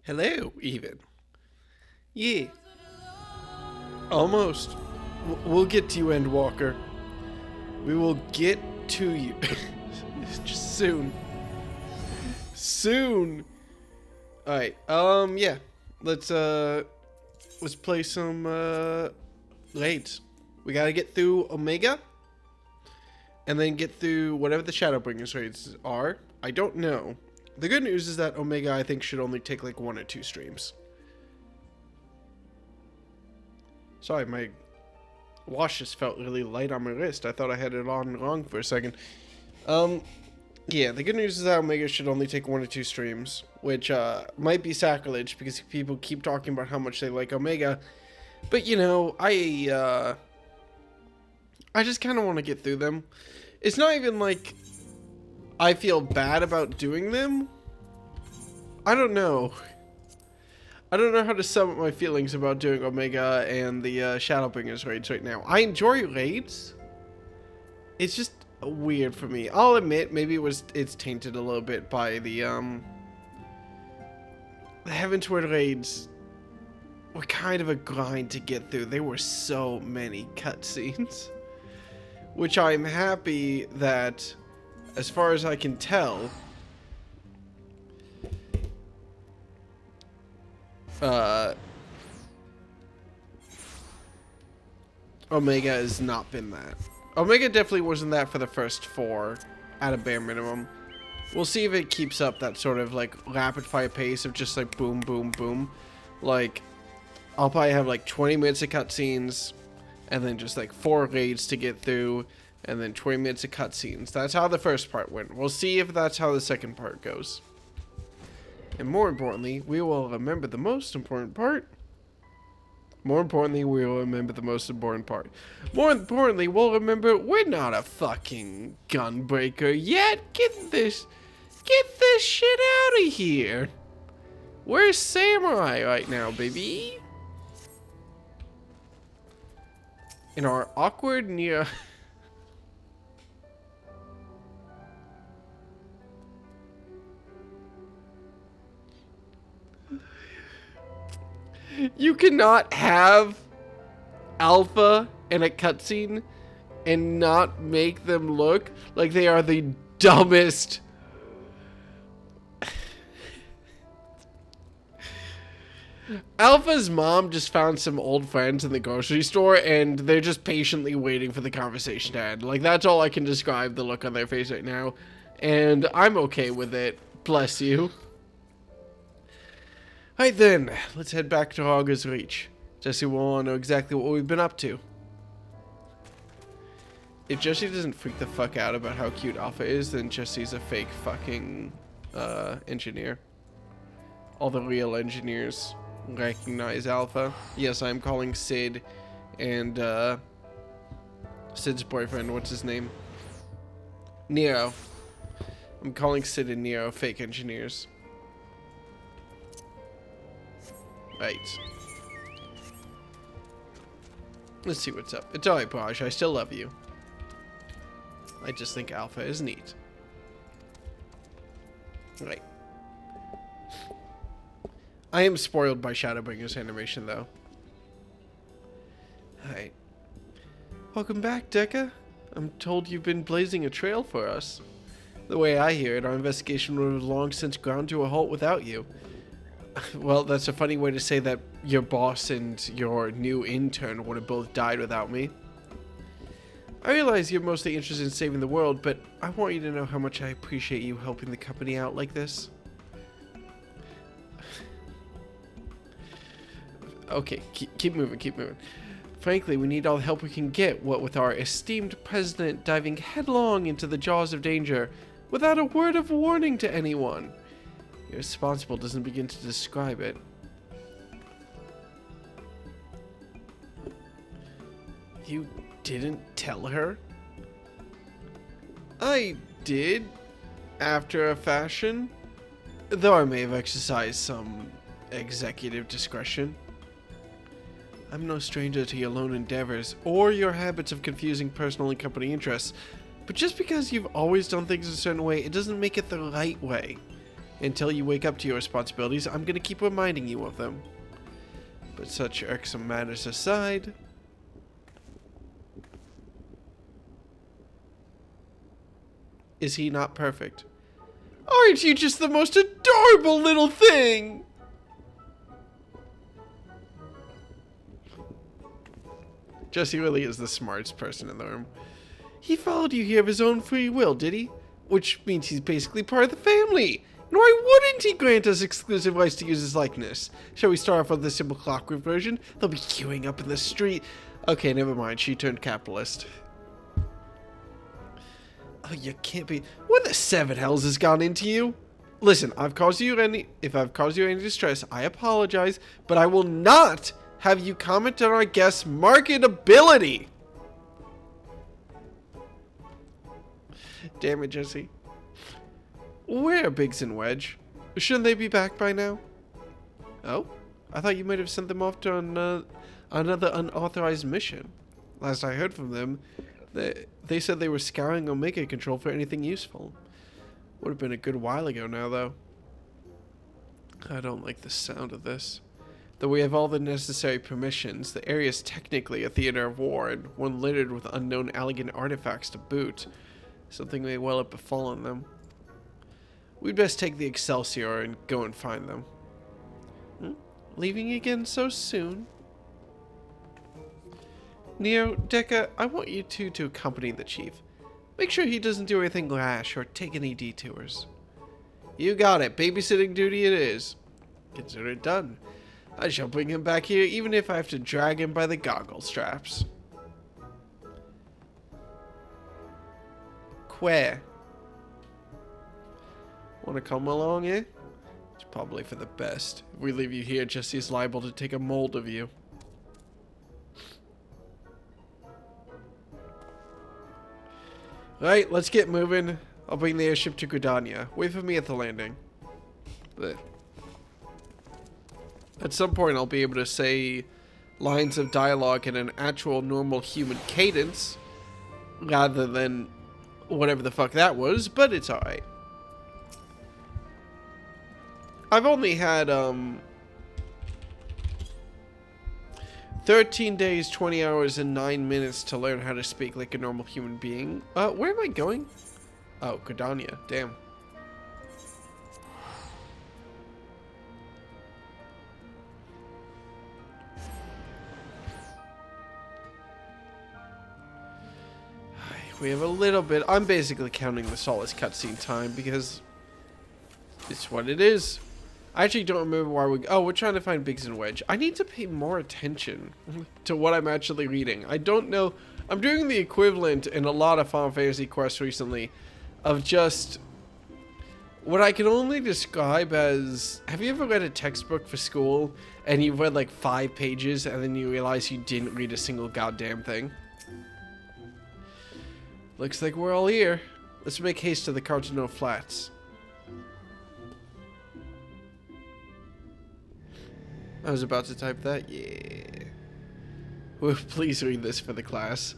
Hello, even. Yeah. Almost. We'll get to you, Endwalker. We will get to you. Just soon. Soon. Alright, yeah. Let's play some, raids. We gotta get through Omega. And then get through whatever the Shadowbringers raids are. I don't know. The good news is that Omega, I think, should only take like 1 or 2 streams. Sorry, my watch just felt really light on my wrist. I thought I had it on wrong for a second. Yeah, the good news is that Omega should only take 1 or 2 streams, which might be sacrilege because people keep talking about how much they like Omega. But, you know, I just kind of want to get through them. It's not even like I feel bad about doing them. I don't know. I don't know how to sum up my feelings about doing Omega and the Shadowbringers raids right now. I enjoy raids. It's just weird for me. I'll admit, maybe it's tainted a little bit by the Heavensward raids were kind of a grind to get through. There were so many cutscenes. Which I'm happy that, as far as I can tell, Omega has not been that. Omega definitely wasn't that for the first 4, at a bare minimum. We'll see if it keeps up that sort of, like, rapid-fire pace of just, like, boom, boom, boom. Like, I'll probably have, like, 20 minutes of cutscenes, and then just, like, 4 raids to get through, and then 20 minutes of cutscenes. That's how the first part went. We'll see if that's how the second part goes. And more importantly, we will remember the most important part. More importantly, we will remember the most important part. More importantly, we'll remember we're not a fucking gunbreaker yet. Get this shit out of here. We're samurai right now, baby. In our awkward near... You cannot have Alpha in a cutscene and not make them look like they are the dumbest. Alpha's mom just found some old friends in the grocery store and they're just patiently waiting for the conversation to end. Like, that's all I can describe the look on their face right now. And I'm okay with it. Bless you. Right then, let's head back to Augur's Reach. Jesse will want to know exactly what we've been up to. If Jesse doesn't freak the fuck out about how cute Alpha is, then Jesse's a fake fucking engineer. All the real engineers recognize Alpha. Yes, I'm calling Sid and Sid's boyfriend, what's his name? Nero. I'm calling Sid and Nero fake engineers. Right. Let's see what's up. It's alright, Braj. I still love you. I just think Alpha is neat. Right. I am spoiled by Shadowbringers animation, though. Alright. Welcome back, Dekka. I'm told you've been blazing a trail for us. The way I hear it, our investigation would have long since ground to a halt without you. Well, that's a funny way to say that your boss and your new intern would have both died without me. I realize you're mostly interested in saving the world, but I want you to know how much I appreciate you helping the company out like this. Okay, keep moving. Frankly, we need all the help we can get, what with our esteemed president diving headlong into the jaws of danger without a word of warning to anyone. Irresponsible doesn't begin to describe it. You didn't tell her? I did, after a fashion, though I may have exercised some executive discretion. I'm no stranger to your lone endeavors, or your habits of confusing personal and company interests, but just because you've always done things a certain way, it doesn't make it the right way. Until you wake up to your responsibilities, I'm gonna keep reminding you of them. But such irksome matters aside... Is he not perfect? Aren't you just the most adorable little thing? Jesse really is the smartest person in the room. He followed you here of his own free will, did he? Which means he's basically part of the family. And why wouldn't he grant us exclusive rights to use his likeness? Shall we start off with the simple clockwork version? They'll be queuing up in the street. Okay, never mind. She turned capitalist. Oh, you can't be... What the seven hells has gone into you? Listen, if I've caused you any distress, I apologize, but I will not have you comment on our guest's marketability. Damn it, Jesse. Where are Biggs and Wedge? Shouldn't they be back by now? Oh? I thought you might have sent them off to another unauthorized mission. Last I heard from them, they said they were scouring Omega Control for anything useful. Would have been a good while ago now, though. I don't like the sound of this. Though we have all the necessary permissions, the area is technically a theater of war, and one littered with unknown elegant artifacts to boot. Something may well have befallen them. We'd best take the Excelsior and go and find them. Leaving again so soon? Neo, Deca, I want you two to accompany the chief. Make sure he doesn't do anything rash or take any detours. You got it. Babysitting duty it is. Consider it done. I shall bring him back here even if I have to drag him by the goggle straps. Where? Want to come along, eh? It's probably for the best. If we leave you here, Jesse's liable to take a mold of you. Right, let's get moving. I'll bring the airship to Gridania. Wait for me at the landing. But at some point, I'll be able to say lines of dialogue in an actual normal human cadence rather than whatever the fuck that was, but it's alright. I've only had 13 days, 20 hours, and 9 minutes to learn how to speak like a normal human being. Where am I going? Oh, Gridania. Damn. We have a little bit. I'm basically counting this all as cutscene time because it's what it is. I actually don't remember why we're trying to find Biggs and Wedge. I need to pay more attention to what I'm actually reading. I don't know. I'm doing the equivalent in a lot of Final Fantasy quests recently of just what I can only describe as, have you ever read a textbook for school and you've read like 5 pages and then you realize you didn't read a single goddamn thing? Looks like we're all here. Let's make haste to the Cartano Flats. I was about to type that. Yeah. Well, please read this for the class.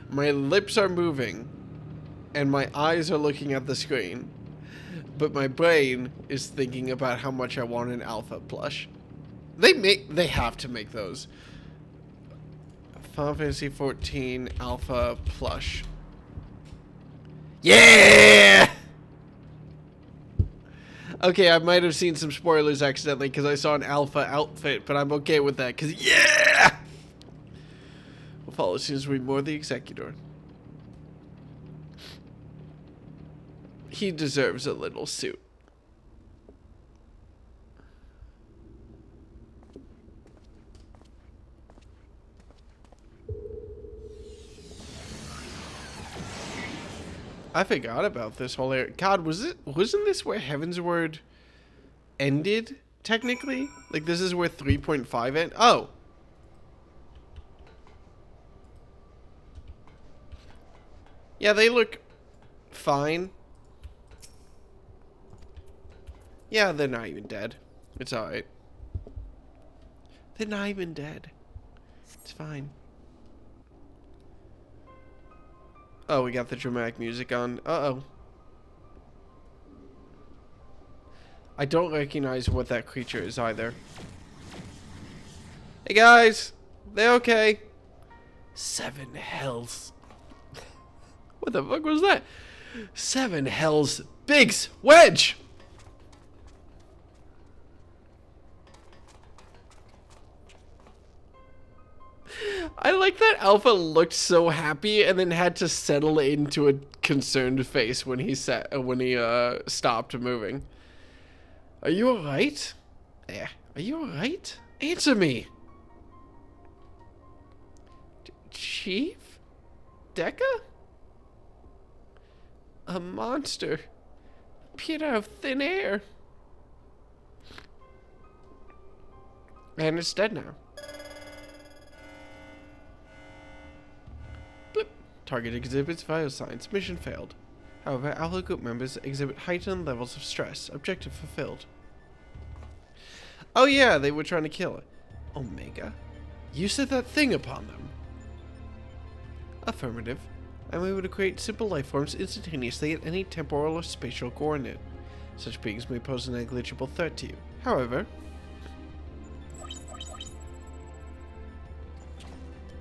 My lips are moving, and my eyes are looking at the screen, but my brain is thinking about how much I want an alpha plush. They have to make those. Final Fantasy 14 alpha plush. Yeah! Okay, I might have seen some spoilers accidentally because I saw an alpha outfit, but I'm okay with that because, yeah! We'll follow as soon as we moor the Executor. He deserves a little suit. I forgot about this whole area. God, wasn't this where Heavensward ended, technically? Like, this is where 3.5 ended? Oh. Yeah, they look fine. Yeah, they're not even dead. It's alright. They're not even dead. It's fine. Oh, we got the dramatic music on. Uh-oh. I don't recognize what that creature is either. Hey guys, they okay? 7 hells. What the fuck was that? 7 hells. Biggs, wedge. I like that Alpha looked so happy and then had to settle into a concerned face when he stopped moving. Are you alright? Yeah. Are you alright? Answer me. Chief? Deca? A monster. Appeared out of thin air. And it's dead now. Blip. Target exhibits vital signs. Mission failed. However, Alpha Group members exhibit heightened levels of stress. Objective fulfilled. Oh yeah, they were trying to kill it. Omega? You set that thing upon them. Affirmative. I'm able to create simple life forms instantaneously at any temporal or spatial coordinate. Such beings may pose a negligible threat to you. However...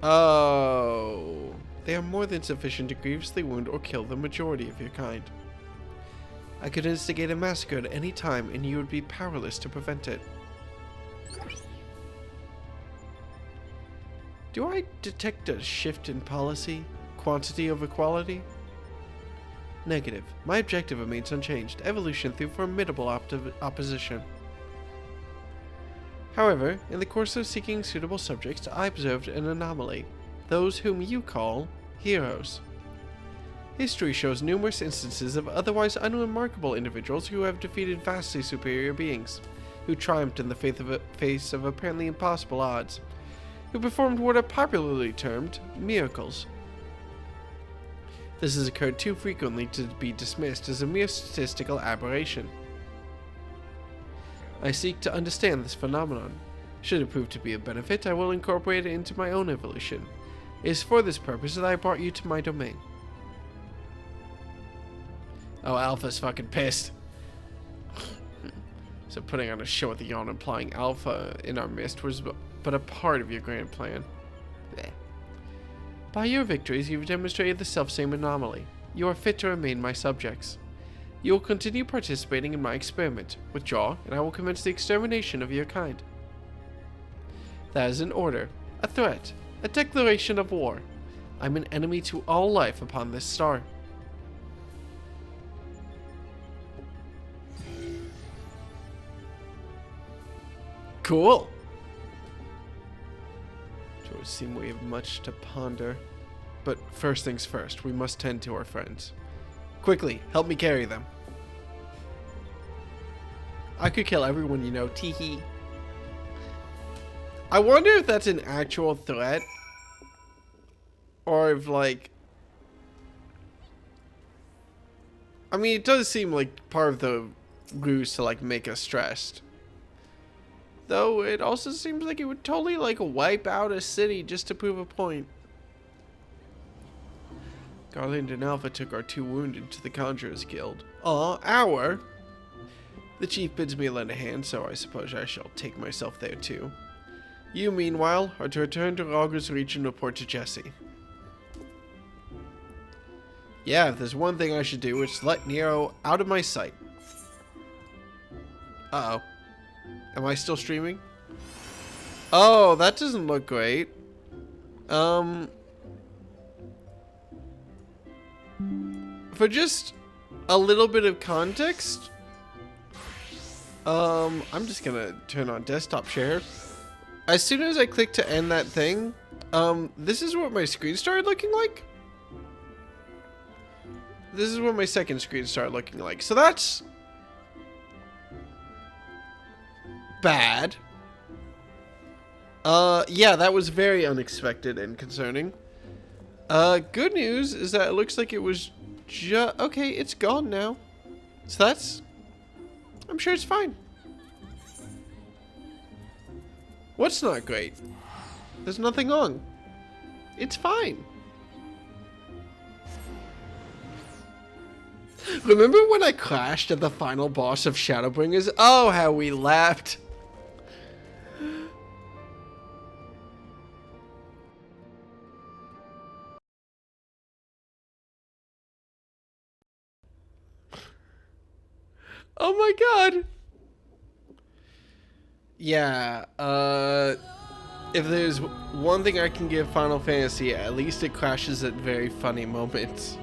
Oh... They are more than sufficient to grievously wound or kill the majority of your kind. I could instigate a massacre at any time and you would be powerless to prevent it. Do I detect a shift in policy? Quantity over quality? Negative. My objective remains unchanged. Evolution through formidable opposition. However, in the course of seeking suitable subjects, I observed an anomaly. Those whom you call heroes. History shows numerous instances of otherwise unremarkable individuals who have defeated vastly superior beings, who triumphed in the face of apparently impossible odds, who performed what are popularly termed miracles. This has occurred too frequently to be dismissed as a mere statistical aberration. I seek to understand this phenomenon. Should it prove to be of benefit, I will incorporate it into my own evolution. It is for this purpose that I brought you to my domain. Oh, Alpha's fucking pissed. So putting on a show at the yawn, implying Alpha in our midst was but a part of your grand plan. Bleh. By your victories, you've demonstrated the selfsame anomaly. You are fit to remain my subjects. You will continue participating in my experiment. Withdraw, and I will commence the extermination of your kind. That is an order, a threat, a declaration of war. I'm an enemy to all life upon this star. Cool. It would seem we have much to ponder. But first things first, we must tend to our friends. Quickly, help me carry them. I could kill everyone you know, teehee. I wonder if that's an actual threat. Or if, like... I mean, it does seem like part of the ruse to, like, make us stressed. Though, it also seems like it would totally, like, wipe out a city just to prove a point. Garland and Alpha took our 2 wounded to the Conjurers Guild. Our? The chief bids me lend a hand, so I suppose I shall take myself there too. You, meanwhile, are to return to Augur's Reach and report to Jesse. Yeah, if there's one thing I should do, it's let Nero out of my sight. Uh-oh. Am I still streaming? Oh, that doesn't look great. For just a little bit of context, I'm just gonna turn on desktop share. As soon as I click to end that thing, this is what my screen started looking like. This is what my second screen started looking like. So that's bad. Yeah, that was very unexpected and concerning. Good news is that it looks like it was okay, it's gone now. So that's... I'm sure it's fine. What's not great? There's nothing wrong. It's fine. Remember when I crashed at the final boss of Shadowbringers? Oh, how we laughed. Oh my god. Yeah, if there's one thing I can give Final Fantasy, at least it crashes at very funny moments.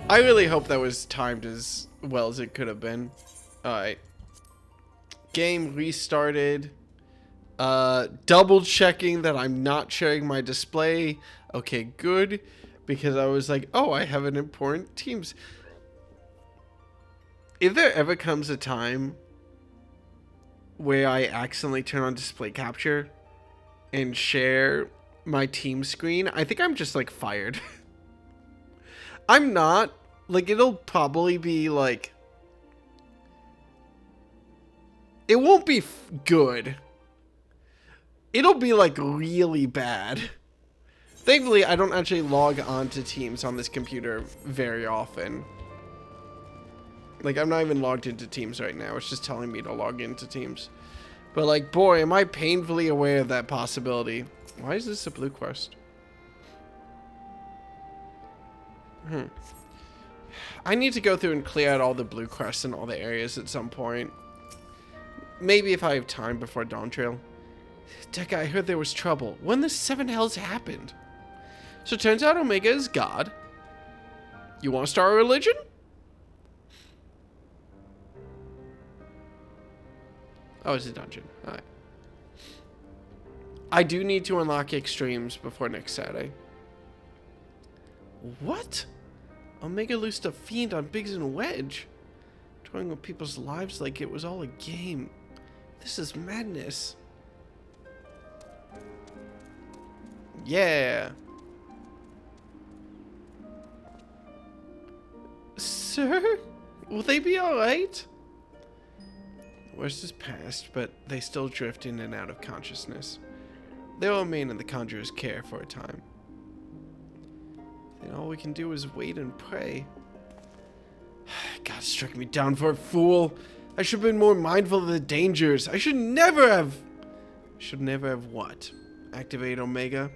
I really hope that was timed as well as it could have been. Alright. Game restarted. Double checking that I'm not sharing my display. Okay, good. Because I was like, oh, I have an important Teams. If there ever comes a time where I accidentally turn on display capture and share my team screen, I think I'm just like fired. I'm not. Like, it'll probably be like, it won't be good. It'll be like really bad. Thankfully, I don't actually log on to Teams on this computer very often. Like, I'm not even logged into Teams right now. It's just telling me to log into Teams. But, like, boy, am I painfully aware of that possibility. Why is this a blue quest? I need to go through and clear out all the blue quests in all the areas at some point. Maybe if I have time before Dawn Trail. Dekka, I heard there was trouble. When the seven hells happened? So it turns out Omega is God. You want to start a religion? Oh, it's a dungeon. Alright. I do need to unlock extremes before next Saturday. What? Omega loosed a fiend on Biggs and Wedge, toying with people's lives like it was all a game. This is madness. Yeah. Sir? Will they be alright? The worst is past, but they still drift in and out of consciousness. They'll remain in the Conjurer's care for a time. Then all we can do is wait and pray. God struck me down for a fool. I should have been more mindful of the dangers. I should never have what? Activate Omega?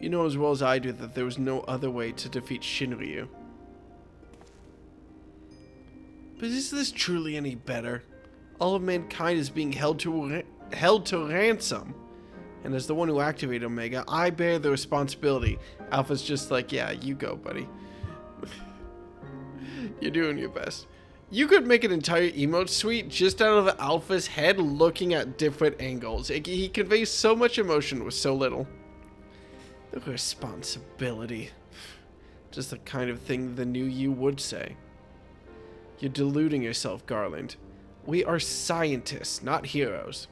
You know as well as I do that there was no other way to defeat Shinryu. But is this truly any better? All of mankind is being held to ransom. And as the one who activated Omega, I bear the responsibility. Alpha's just like, yeah, you go, buddy. You're doing your best. You could make an entire emote suite just out of Alpha's head looking at different angles. He conveys so much emotion with so little. The responsibility. Just the kind of thing the new you would say. You're deluding yourself, Garland. We are scientists, not heroes.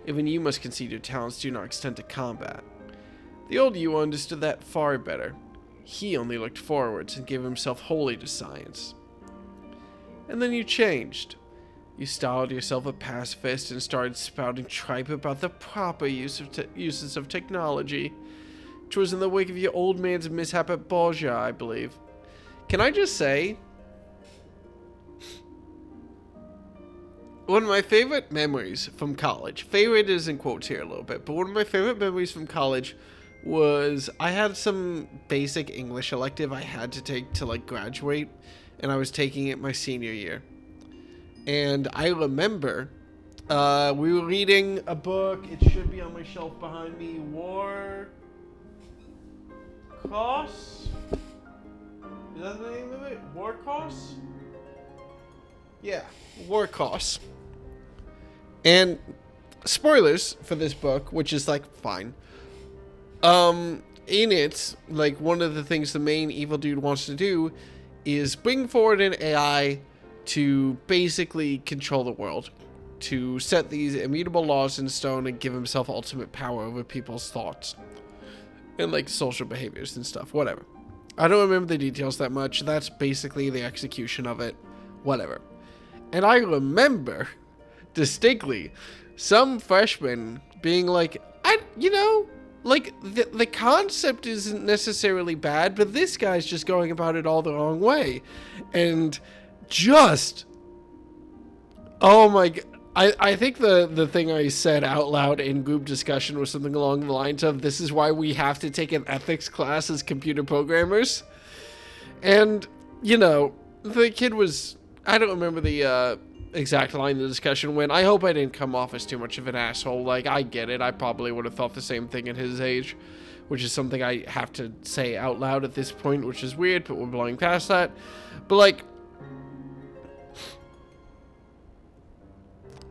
Even you must concede your talents do not extend to combat. The old you understood that far better. He only looked forwards and gave himself wholly to science. And then you changed. You styled yourself a pacifist and started spouting tripe about the proper uses of technology. Which was in the wake of your old man's mishap at Borgia, I believe. Can I just say, one of my favorite memories from college, favorite is in quotes here a little bit, but one of my favorite memories from college was I had some basic English elective I had to take to like graduate, and I was taking it my senior year. And I remember we were reading a book, it should be on my shelf behind me, War Cross? Is that the name of it? War Cross? Yeah, War Cross. And spoilers for this book, which is like fine. In it, like one of the things the main evil dude wants to do is bring forward an AI to basically control the world, to set these immutable laws in stone and give himself ultimate power over people's thoughts and like social behaviors and stuff, whatever. I don't remember the details that much. That's basically the execution of it, whatever. And I remember distinctly some freshman being like, like, the concept isn't necessarily bad, but this guy's just going about it all the wrong way. And just... Oh my god. I think the thing I said out loud in group discussion was something along the lines of, this is why we have to take an ethics class as computer programmers. And, you know, the kid was... I don't remember the exact line the discussion went. I hope I didn't come off as too much of an asshole. Like, I get it. I probably would have thought the same thing at his age, which is something I have to say out loud at this point, which is weird, but we're blowing past that. But, like...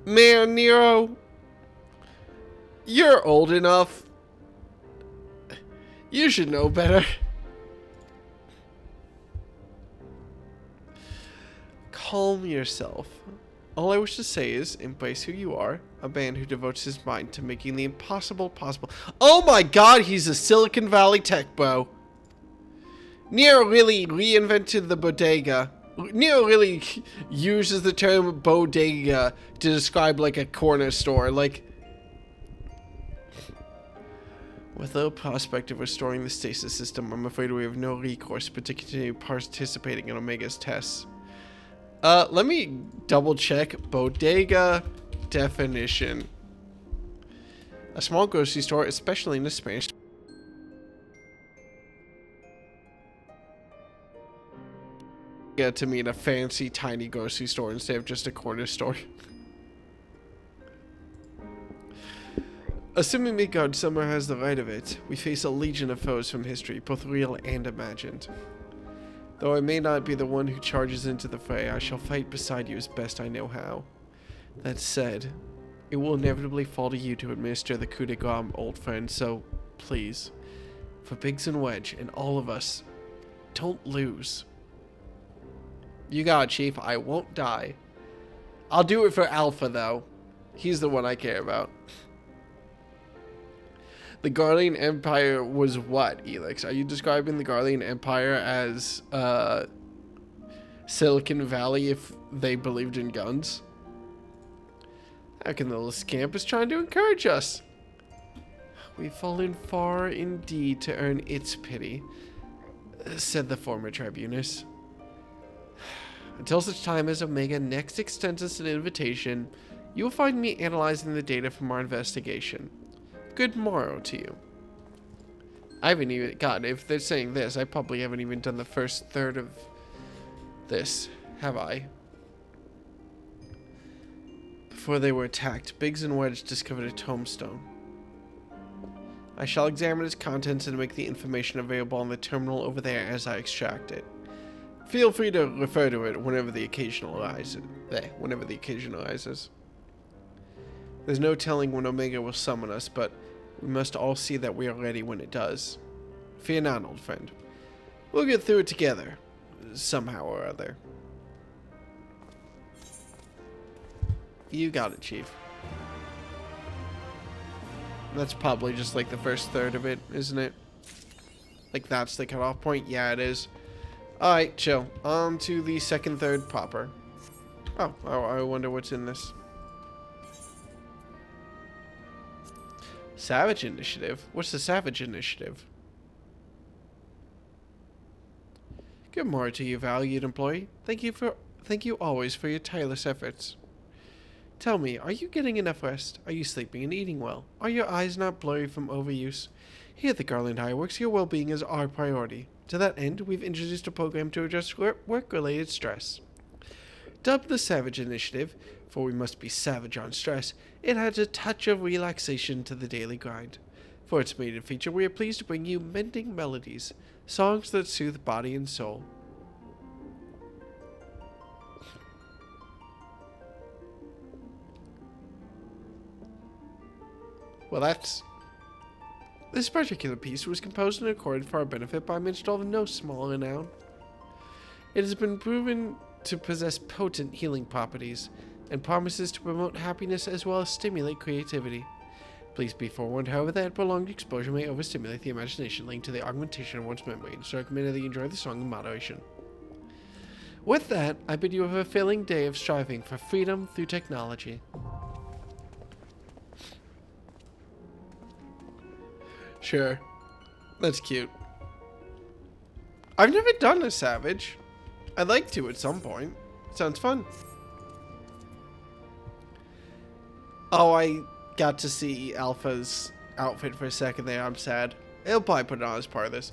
Man, Nero, you're old enough. You should know better. Calm yourself. All I wish to say is, embrace who you are, a man who devotes his mind to making the impossible possible. Oh my god, he's a Silicon Valley tech bro. Nero really reinvented the bodega. Neo really uses the term bodega to describe, like, a corner store. Like, with the prospect of restoring the stasis system, I'm afraid we have no recourse but to continue participating in Omega's tests. Let me double check bodega definition. A small grocery store, especially in the Spanish to mean a fancy tiny grocery store instead of just a corner store. Assuming Midgard somewhere has the right of it, we face a legion of foes from history, both real and imagined. Though I may not be the one who charges into the fray, I shall fight beside you as best I know how. That said, it will inevitably fall to you to administer the coup de grace, old friend, so please, for Biggs and Wedge and all of us, don't lose. You got it, Chief. I won't die. I'll do it for Alpha, though. He's the one I care about. The Garlean Empire was what, Elix? Are you describing the Garlean Empire as Silicon Valley if they believed in guns? How can the little scamp is trying to encourage us? We've fallen far indeed to earn its pity, said the former tribunus. Until such time as Omega next extends us an invitation, you will find me analyzing the data from our investigation. Good morrow to you. I haven't even... God, if they're saying this, I probably haven't even done the first third of this, have I? Before they were attacked, Biggs and Wedge discovered a tombstone. I shall examine its contents and make the information available on the terminal over there as I extract it. Feel free to refer to it whenever the occasion arises. There's no telling when Omega will summon us, but we must all see that we are ready when it does. Fear not, old friend. We'll get through it together, somehow or other. You got it, Chief. That's probably just like the first third of it, isn't it? Like that's the cutoff point? Yeah, it is. Alright, chill. On to the second third proper. Oh, I wonder what's in this. Savage Initiative? What's the Savage Initiative? Good morning to you, valued employee. Thank you always for your tireless efforts. Tell me, are you getting enough rest? Are you sleeping and eating well? Are your eyes not blurry from overuse? Here at the Garland Ironworks, your well-being is our priority. To that end, we've introduced a program to address work-related stress. Dubbed the Savage Initiative, for we must be savage on stress, it adds a touch of relaxation to the daily grind. For its maiden feature, we are pleased to bring you Mending Melodies, songs that soothe body and soul. Well, this particular piece was composed and recorded for our benefit by a minstrel of no small renown. It has been proven to possess potent healing properties, and promises to promote happiness as well as stimulate creativity. Please be forewarned, however, that prolonged exposure may overstimulate the imagination, leading to the augmentation of one's memory, so I recommend that you enjoy the song in moderation. With that, I bid you a fulfilling day of striving for freedom through technology. Sure. That's cute. I've never done a Savage. I'd like to at some point. Sounds fun. Oh, I got to see Alpha's outfit for a second there. I'm sad. He'll probably put it on as part of this.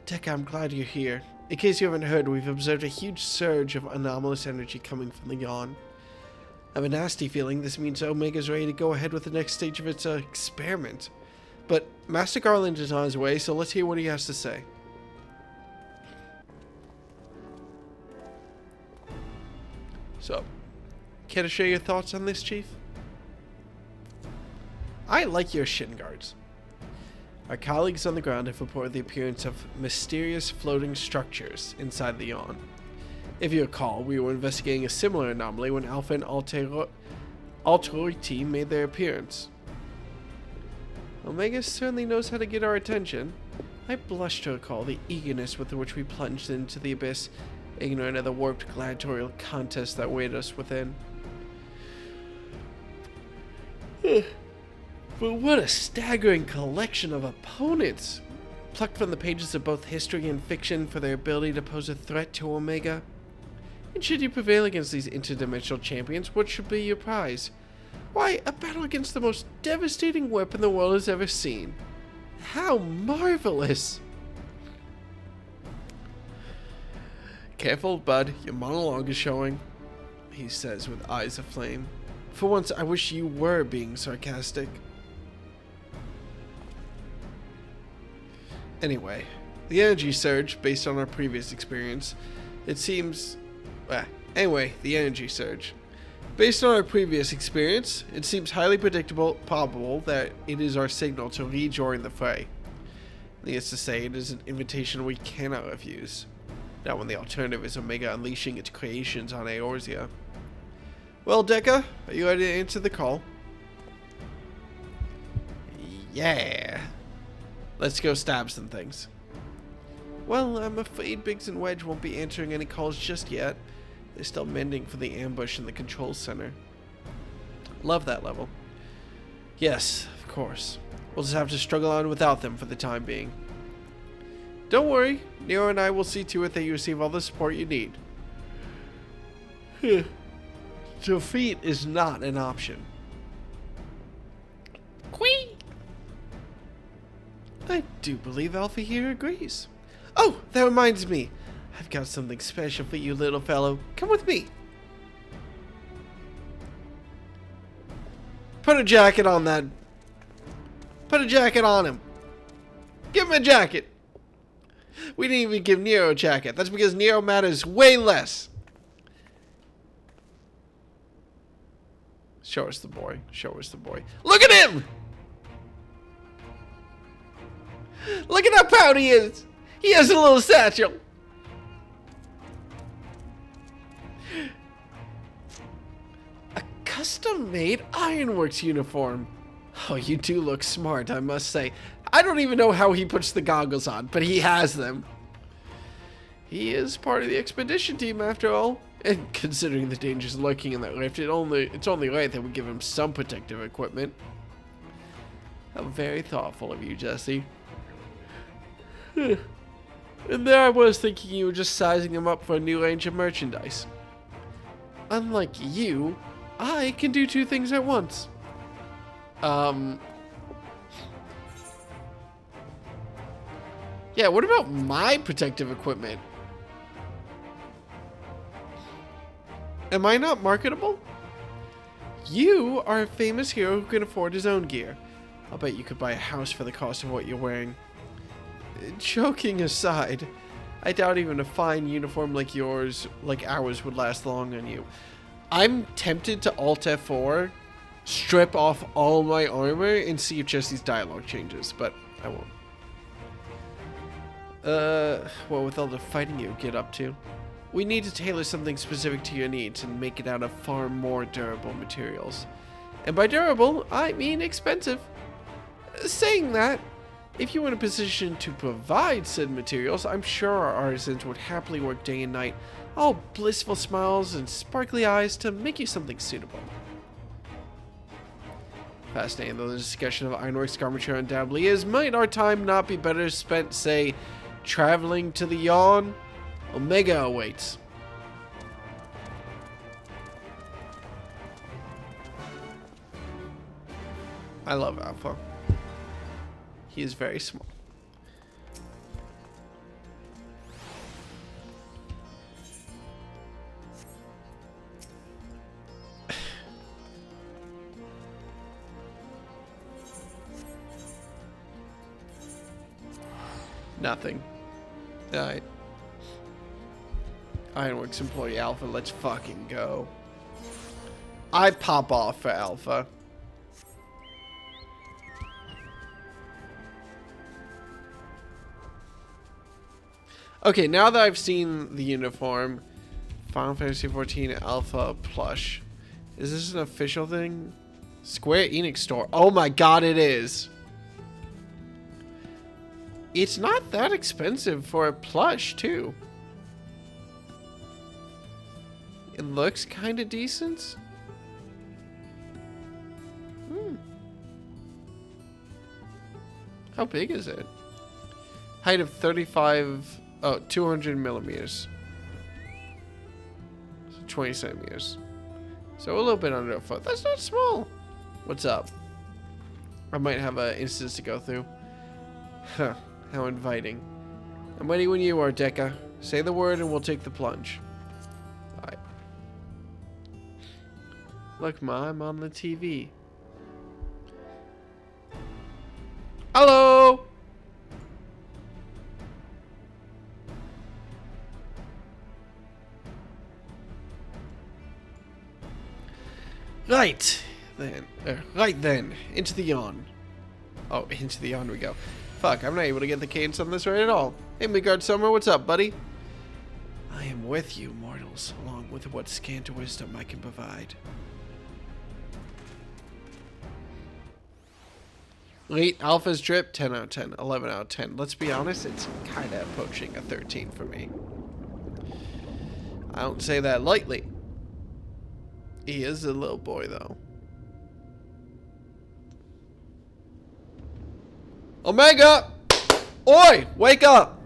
Tekka, I'm glad you're here. In case you haven't heard, we've observed a huge surge of anomalous energy coming from the yawn. I have a nasty feeling this means Omega's ready to go ahead with the next stage of its experiment. But Master Garland is on his way, so let's hear what he has to say. So, care to share your thoughts on this, Chief? I like your shin guards. Our colleagues on the ground have reported the appearance of mysterious floating structures inside the yawn. If you recall, we were investigating a similar anomaly when Alpha and Altroiti made their appearance. Omega certainly knows how to get our attention. I blush to recall the eagerness with which we plunged into the abyss, ignorant of the warped gladiatorial contest that waited us within. But what a staggering collection of opponents, plucked from the pages of both history and fiction for their ability to pose a threat to Omega. And should you prevail against these interdimensional champions, what should be your prize? Why, a battle against the most devastating weapon the world has ever seen. How marvelous! Careful, bud, your monologue is showing, he says with eyes aflame. For once, I wish you were being sarcastic. Anyway, the energy surge, based on our previous experience, it seems... the energy surge. Based on our previous experience, it seems highly probable that it is our signal to rejoin the fray. Needless to say, it is an invitation we cannot refuse. Not when the alternative is Omega unleashing its creations on Eorzea. Well, Dekka, are you ready to answer the call? Yeah. Let's go stab some things. Well, I'm afraid Biggs and Wedge won't be answering any calls just yet. They're still mending for the ambush in the control center. Love that level. Yes, of course. We'll just have to struggle on without them for the time being. Don't worry, Nero and I will see to it that you receive all the support you need. Defeat is not an option. Quee! I do believe Alpha here agrees. Oh, that reminds me. I've got something special for you, little fellow. Come with me. Put a jacket on that. Put a jacket on him. Give him a jacket. We didn't even give Nero a jacket. That's because Nero matters way less. Show us the boy. Show us the boy. Look at him! Look at how proud he is. He has a little satchel. A custom-made Ironworks uniform. Oh, you do look smart, I must say. I don't even know how he puts the goggles on, but he has them. He is part of the expedition team, after all. And considering the dangers lurking in that lift, it's only right that we give him some protective equipment. How very thoughtful of you, Jesse. And there I was thinking you were just sizing him up for a new range of merchandise. Unlike you, I can do two things at once. Yeah, what about my protective equipment? Am I not marketable? You are a famous hero who can afford his own gear. I'll bet you could buy a house for the cost of what you're wearing. Joking aside, I doubt even a fine uniform like ours would last long on you. I'm tempted to Alt F4, strip off all my armor, and see if Jesse's dialogue changes, but I won't. Well, with all the fighting you get up to, we need to tailor something specific to your needs and make it out of far more durable materials. And by durable, I mean expensive. Saying that, if you were in a position to provide said materials, I'm sure our artisans would happily work day and night, all blissful smiles and sparkly eyes to make you something suitable. Fascinating though the discussion of Ironworks armature undoubtedly is. Might our time not be better spent, say, traveling to the yawn? Omega awaits. I love Alpha. He is very small. Nothing. Alright. Ironworks employee Alpha, let's fucking go. I pop off for Alpha. Okay, now that I've seen the uniform, Final Fantasy XIV Alpha plush. Is this an official thing? Square Enix store. Oh my god, it is. It's not that expensive for a plush, too. It looks kind of decent. How big is it? Height of 200 millimeters. So 20 centimeters. So a little bit under a foot. That's not small. What's up? I might have an instance to go through. Huh. How inviting. I'm ready when you are, Deca. Say the word and we'll take the plunge. Alright. Look, Ma, I'm on the TV. Hello! Right then. Into the yawn. Oh, into the yawn we go. Fuck, I'm not able to get the cadence on this right at all. Hey, Midgard Summer, what's up, buddy? I am with you, mortals, along with what scant wisdom I can provide. Late Alpha's drip, 10 out of 10, 11 out of 10. Let's be honest, it's kind of approaching a 13 for me. I don't say that lightly. He is a little boy, though. Omega! Oi! Wake up!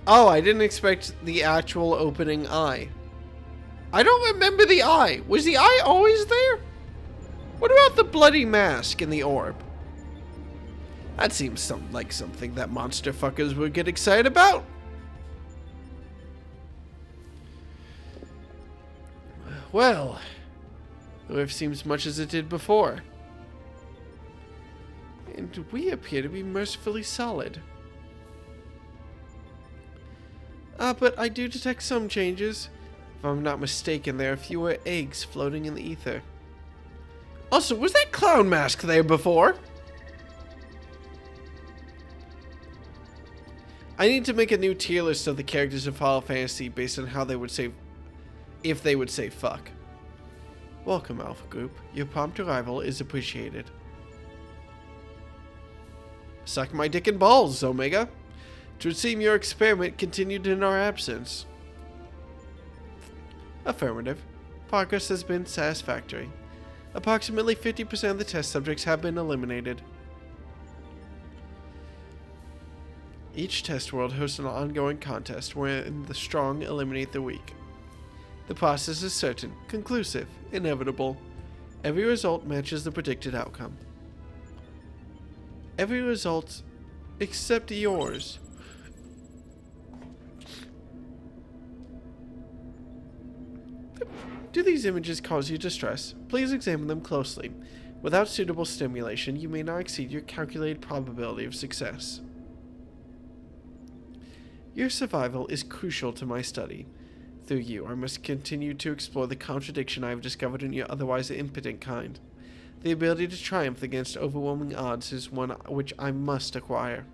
Oh, I didn't expect the actual opening eye. I don't remember the eye. Was the eye always there? What about the bloody mask in the orb? That seems like something that monster fuckers would get excited about. Well, the rift seems much as it did before. And we appear to be mercifully solid. But I do detect some changes. If I'm not mistaken, there are fewer eggs floating in the ether. Also, was that clown mask there before? I need to make a new tier list of the characters of Final Fantasy based on how they would say, if they would say fuck. Welcome, Alpha Group. Your prompt arrival is appreciated. Suck my dick and balls, Omega. It would seem your experiment continued in our absence. Affirmative. Progress has been satisfactory. Approximately 50% of the test subjects have been eliminated. Each test world hosts an ongoing contest wherein the strong eliminate the weak. The process is certain, conclusive, inevitable. Every result matches the predicted outcome. Every result except yours. Do these images cause you distress? Please examine them closely. Without suitable stimulation, you may not exceed your calculated probability of success. Your survival is crucial to my study. Through you, I must continue to explore the contradiction I have discovered in your otherwise impotent kind. The ability to triumph against overwhelming odds is one which I must acquire.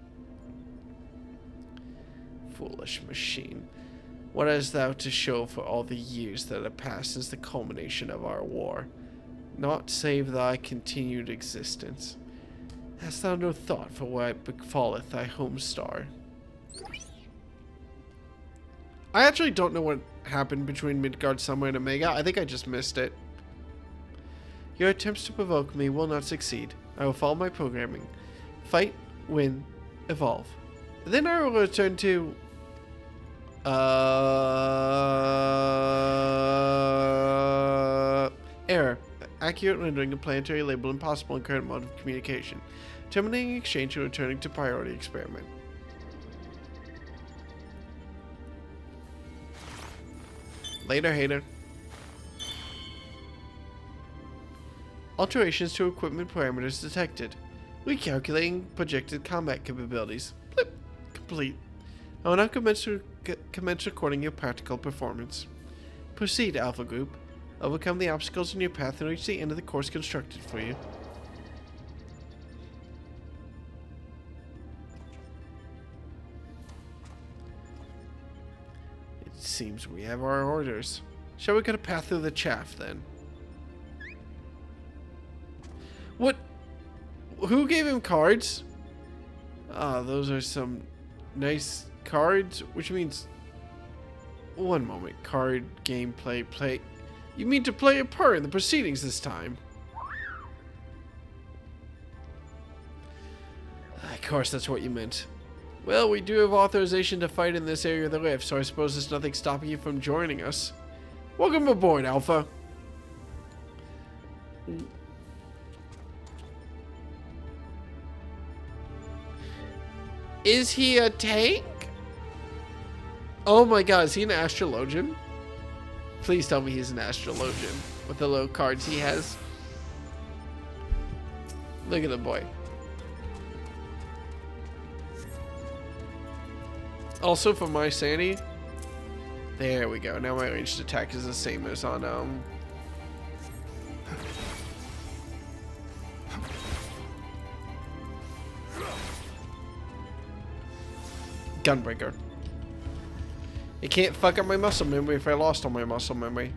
Foolish machine. What hast thou to show for all the years that have passed since the culmination of our war? Naught save thy continued existence. Hast thou no thought for what befalleth thy home star? I actually don't know what happened between Midgard Summer and Omega. I think I just missed it. Your attempts to provoke me will not succeed. I will follow my programming. Fight, win, evolve. Then I will return to... Error. Accurate rendering of planetary label impossible in current mode of communication. Terminating exchange and returning to priority experiment. Later, hater. Alterations to equipment parameters detected. Recalculating projected combat capabilities. Blip. Complete. I will now commence recording your practical performance. Proceed, Alpha Group. Overcome the obstacles in your path and reach the end of the course constructed for you. It seems we have our orders. Shall we cut a path through the chaff, then? What? Who gave him cards? Ah, those are some nice cards, which means... One moment. Card, gameplay, play... You mean to play a part in the proceedings this time? Of course, that's what you meant. Well, we do have authorization to fight in this area of the rift, so I suppose there's nothing stopping you from joining us. Welcome aboard, Alpha. Is he a tank? Oh my god, is he an astrologian? Please tell me he's an astrologian with the little cards he has. Look at the boy. Also, for my sanity, there we go. Now my ranged attack is the same as on Gunbreaker. It can't fuck up my muscle memory if I lost all my muscle memory.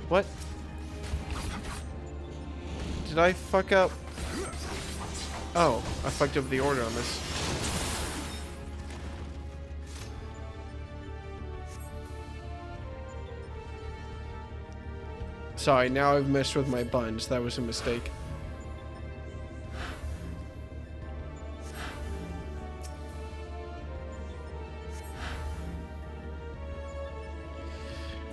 What? Did I fuck up? Oh, I fucked up the order on this. Sorry, now I've messed with my buns. That was a mistake.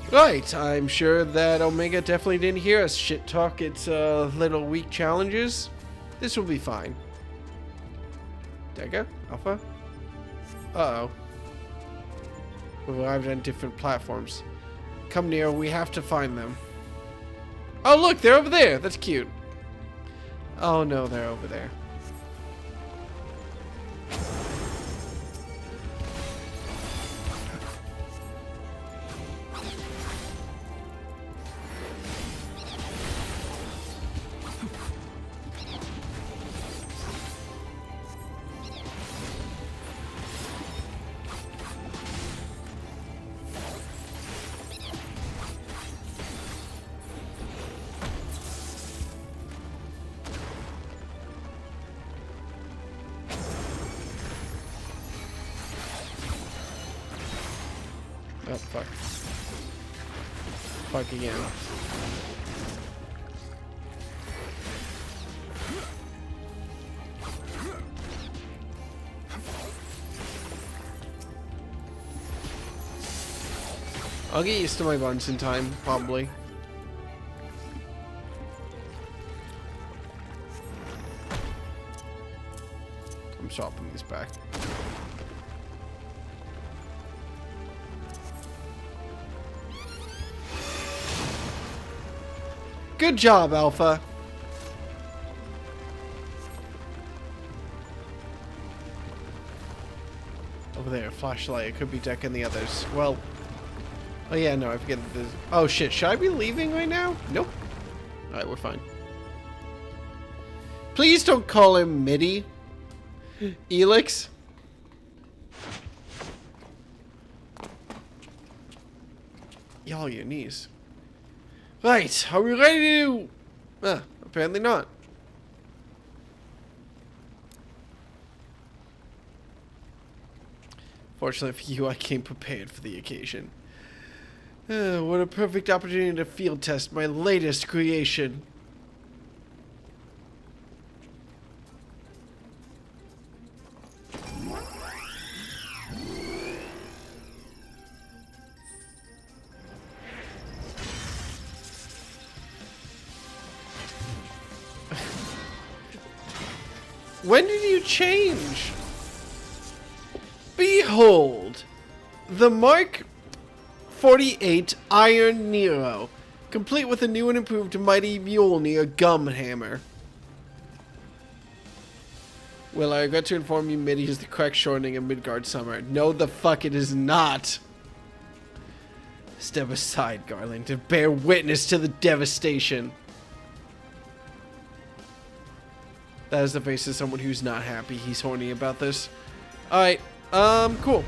Right, I'm sure that Omega definitely didn't hear us shit talk its little weak challenges. This will be fine. Dega? Alpha? Uh-oh. We've arrived on different platforms. Come near, we have to find them. Oh look, they're over there. That's cute. Oh no, they're over there. Oh, fuck. Fuck again. I'll get used to my buns in time, probably. I'm swapping these back. Good job, Alpha. Over there, flashlight. It could be decking the others. Well, oh yeah, no, I forget this. Oh shit, should I be leaving right now? Nope. Alright, we're fine. Please don't call him Midi. Elix. Y'all, your knees. Right, are we ready to... apparently not. Fortunately for you, I came prepared for the occasion. What a perfect opportunity to field test my latest creation. When did you change? Behold, the Mark 48 Iron Nero, complete with a new and improved Mighty Mjolnir Gum Hammer. Well, I regret to inform you, MIDI is the correct shortening of Midgard Summer. No, the fuck it is not. Step aside, Garland, and bear witness to the devastation. That is the face of someone who's not happy. He's horny about this. Alright, cool.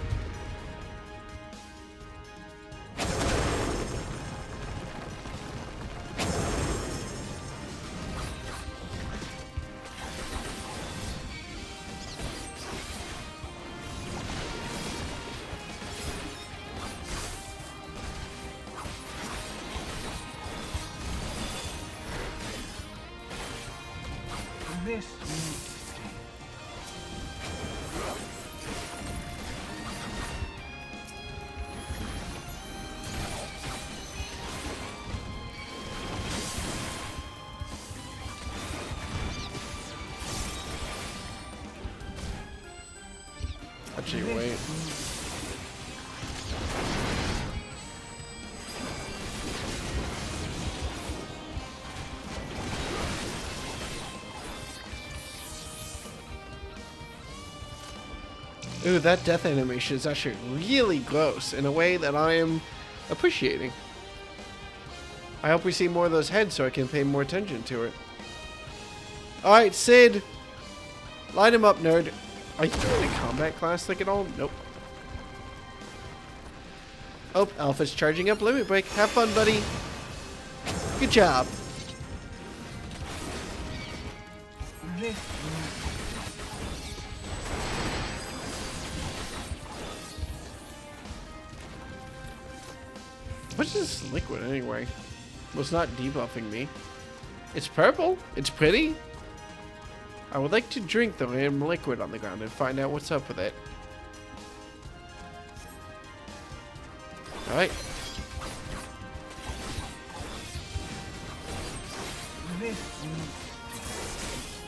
This Actually, wait. Ooh, that death animation is actually really gross in a way that I am appreciating. I hope we see more of those heads so I can pay more attention to it. Alright, Sid. Line him up, nerd. Are you doing a combat class like at all? Nope. Oh, Alpha's charging up Limit Break. Have fun, buddy. Good job. What's this liquid anyway? Well, it's not debuffing me. It's purple. It's pretty. I would like to drink the random liquid on the ground and find out what's up with it. Alright.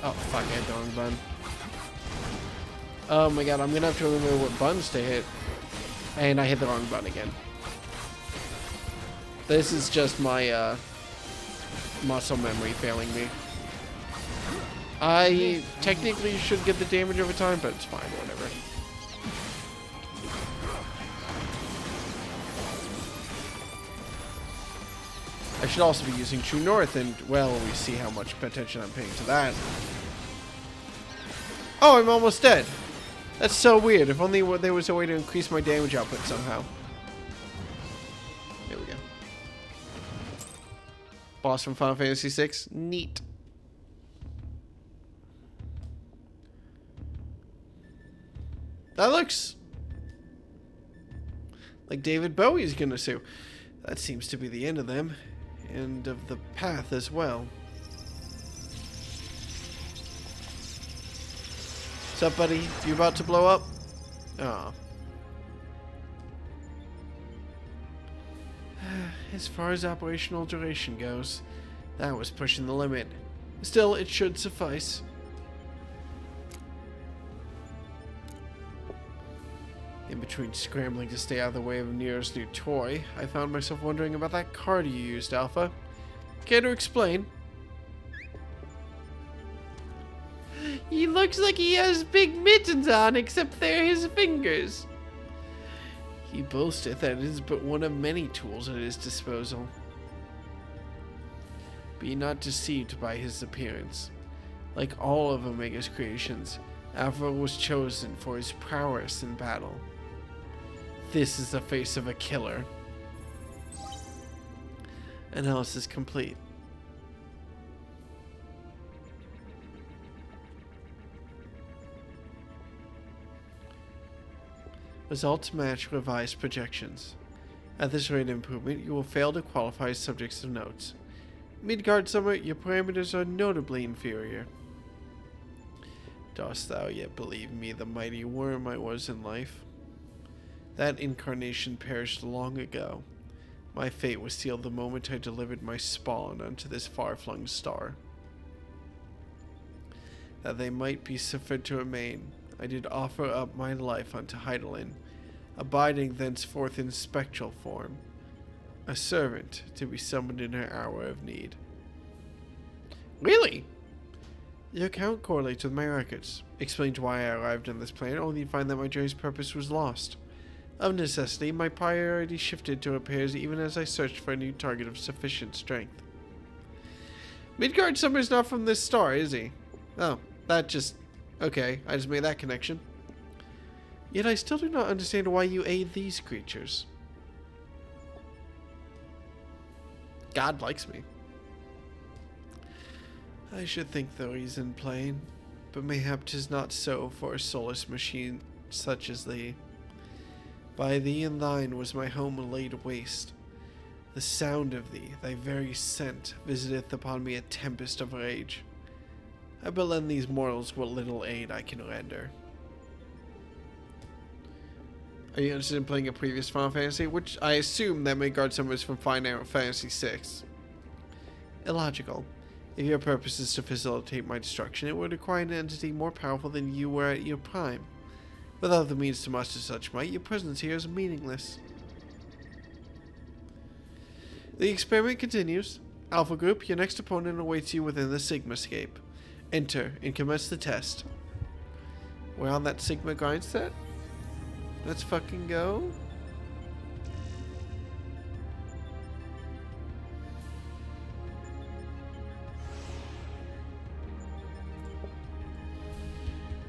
Oh, fuck, I hit the wrong button. Oh my god, I'm gonna have to remember what buttons to hit. And I hit the wrong button again. This is just my, muscle memory failing me. I technically should get the damage over time, but it's fine, whatever. I should also be using True North, and, well, we see how much attention I'm paying to that. Oh, I'm almost dead. That's so weird. If only there was a way to increase my damage output somehow. There we go. Boss from Final Fantasy VI. Neat. That looks like David Bowie's gonna sue. That seems to be the end of them. End of the path as well. What's up, buddy? You about to blow up? Aw. As far as operational duration goes, that was pushing the limit. Still, it should suffice. In between scrambling to stay out of the way of Nero's new toy, I found myself wondering about that card you used, Alpha. Care to explain? He looks like he has big mittens on, except they're his fingers. He boasteth that it is but one of many tools at his disposal. Be not deceived by his appearance. Like all of Omega's creations, Alpha was chosen for his prowess in battle. This is the face of a killer. Analysis complete. Results match revised projections. At this rate of improvement, you will fail to qualify as subjects of notes. Midgard Summer, your parameters are notably inferior. Dost thou yet believe me the mighty worm I was in life? That incarnation perished long ago. My fate was sealed the moment I delivered my spawn unto this far-flung star. That they might be suffered to remain, I did offer up my life unto Heidelin, abiding thenceforth in spectral form, a servant to be summoned in her hour of need. Really? Your account correlates with my records. Explains why I arrived on this planet, only to find that my journey's purpose was lost. Of necessity, my priority shifted to repairs even as I searched for a new target of sufficient strength. Midgard Summer's not from this star, is he? Oh, that just... Okay, I just made that connection. Yet I still do not understand why you aid these creatures. God likes me. I should think the reason plain, but mayhap 'tis not so for a soulless machine such as thee. By thee and thine was my home laid waste. The sound of thee, thy very scent, visiteth upon me a tempest of rage. I but lend these mortals what little aid I can render. Are you interested in playing a previous Final Fantasy? Which I assume that Midgard Summer is from Final Fantasy VI. Illogical. If your purpose is to facilitate my destruction, it would require an entity more powerful than you were at your prime. Without the means to muster such might, your presence here is meaningless. The experiment continues. Alpha Group, your next opponent awaits you within the Sigmascape. Enter and commence the test. We're on that Sigma grind set? Let's fucking go.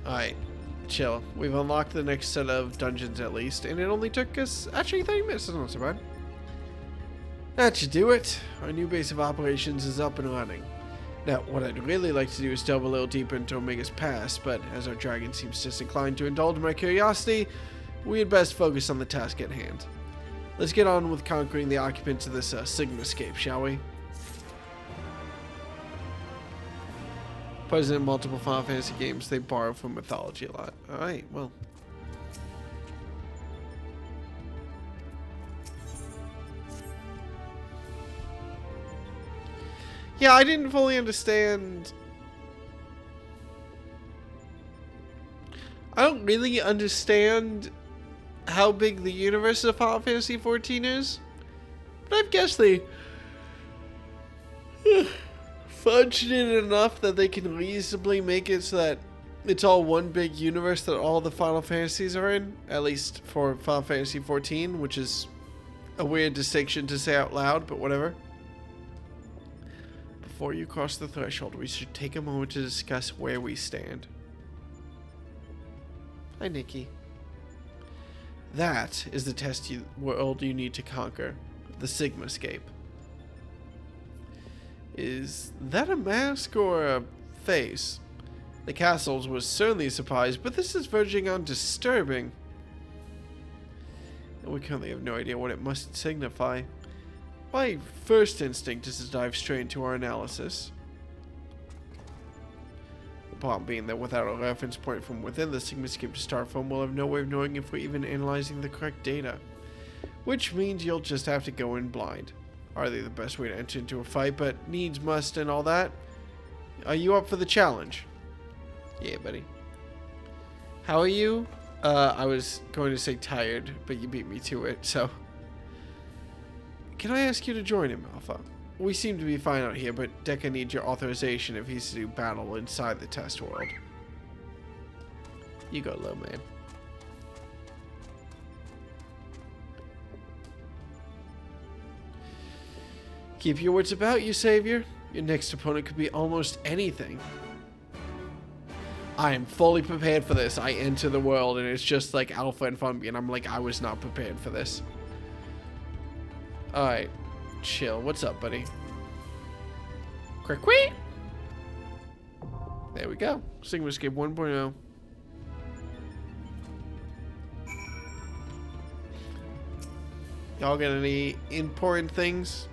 Alright, chill. We've unlocked the next set of dungeons at least, and it only took us, actually 30 minutes, that's not so bad. That should do it. Our new base of operations is up and running. Now, what I'd really like to do is delve a little deeper into Omega's past, but as our dragon seems disinclined to indulge my curiosity, we had best focus on the task at hand. Let's get on with conquering the occupants of this Sigmascape, shall we? Present in multiple Final Fantasy games, they borrow from mythology a lot. Alright, well. Yeah, I didn't fully understand. I don't really understand how big the universe of Final Fantasy XIV is, but I've guessed they fudged it enough that they can reasonably make it so that it's all one big universe that all the Final Fantasies are in, at least for Final Fantasy XIV, which is a weird distinction to say out loud, but whatever. Before you cross the threshold, we should take a moment to discuss where we stand. Hi, Nikki. That is the test world you need to conquer, the Sigmascape. Is that a mask or a face? The castles was certainly surprised, but this is verging on disturbing. And we currently have no idea what it must signify. My first instinct is to dive straight into our analysis. The problem being that without a reference point from within the Sigmascape to start from, we'll have no way of knowing if we're even analyzing the correct data. Which means you'll just have to go in blind. Hardly the best way to enter into a fight, but needs must and all that. Are you up for the challenge? Yeah, buddy. How are you? I was going to say tired, but you beat me to it, so. Can I ask you to join him, Alpha? We seem to be fine out here, but Deca needs your authorization if he's to do battle inside the test world. You go low, man. Keep your wits about you, Savior. Your next opponent could be almost anything. I am fully prepared for this. I enter the world and it's just like Alpha and Funby, and I'm like, I was not prepared for this. Alright. chill. What's up, buddy? Quick. There we go. Sigma Escape 1.0. Y'all got any important things?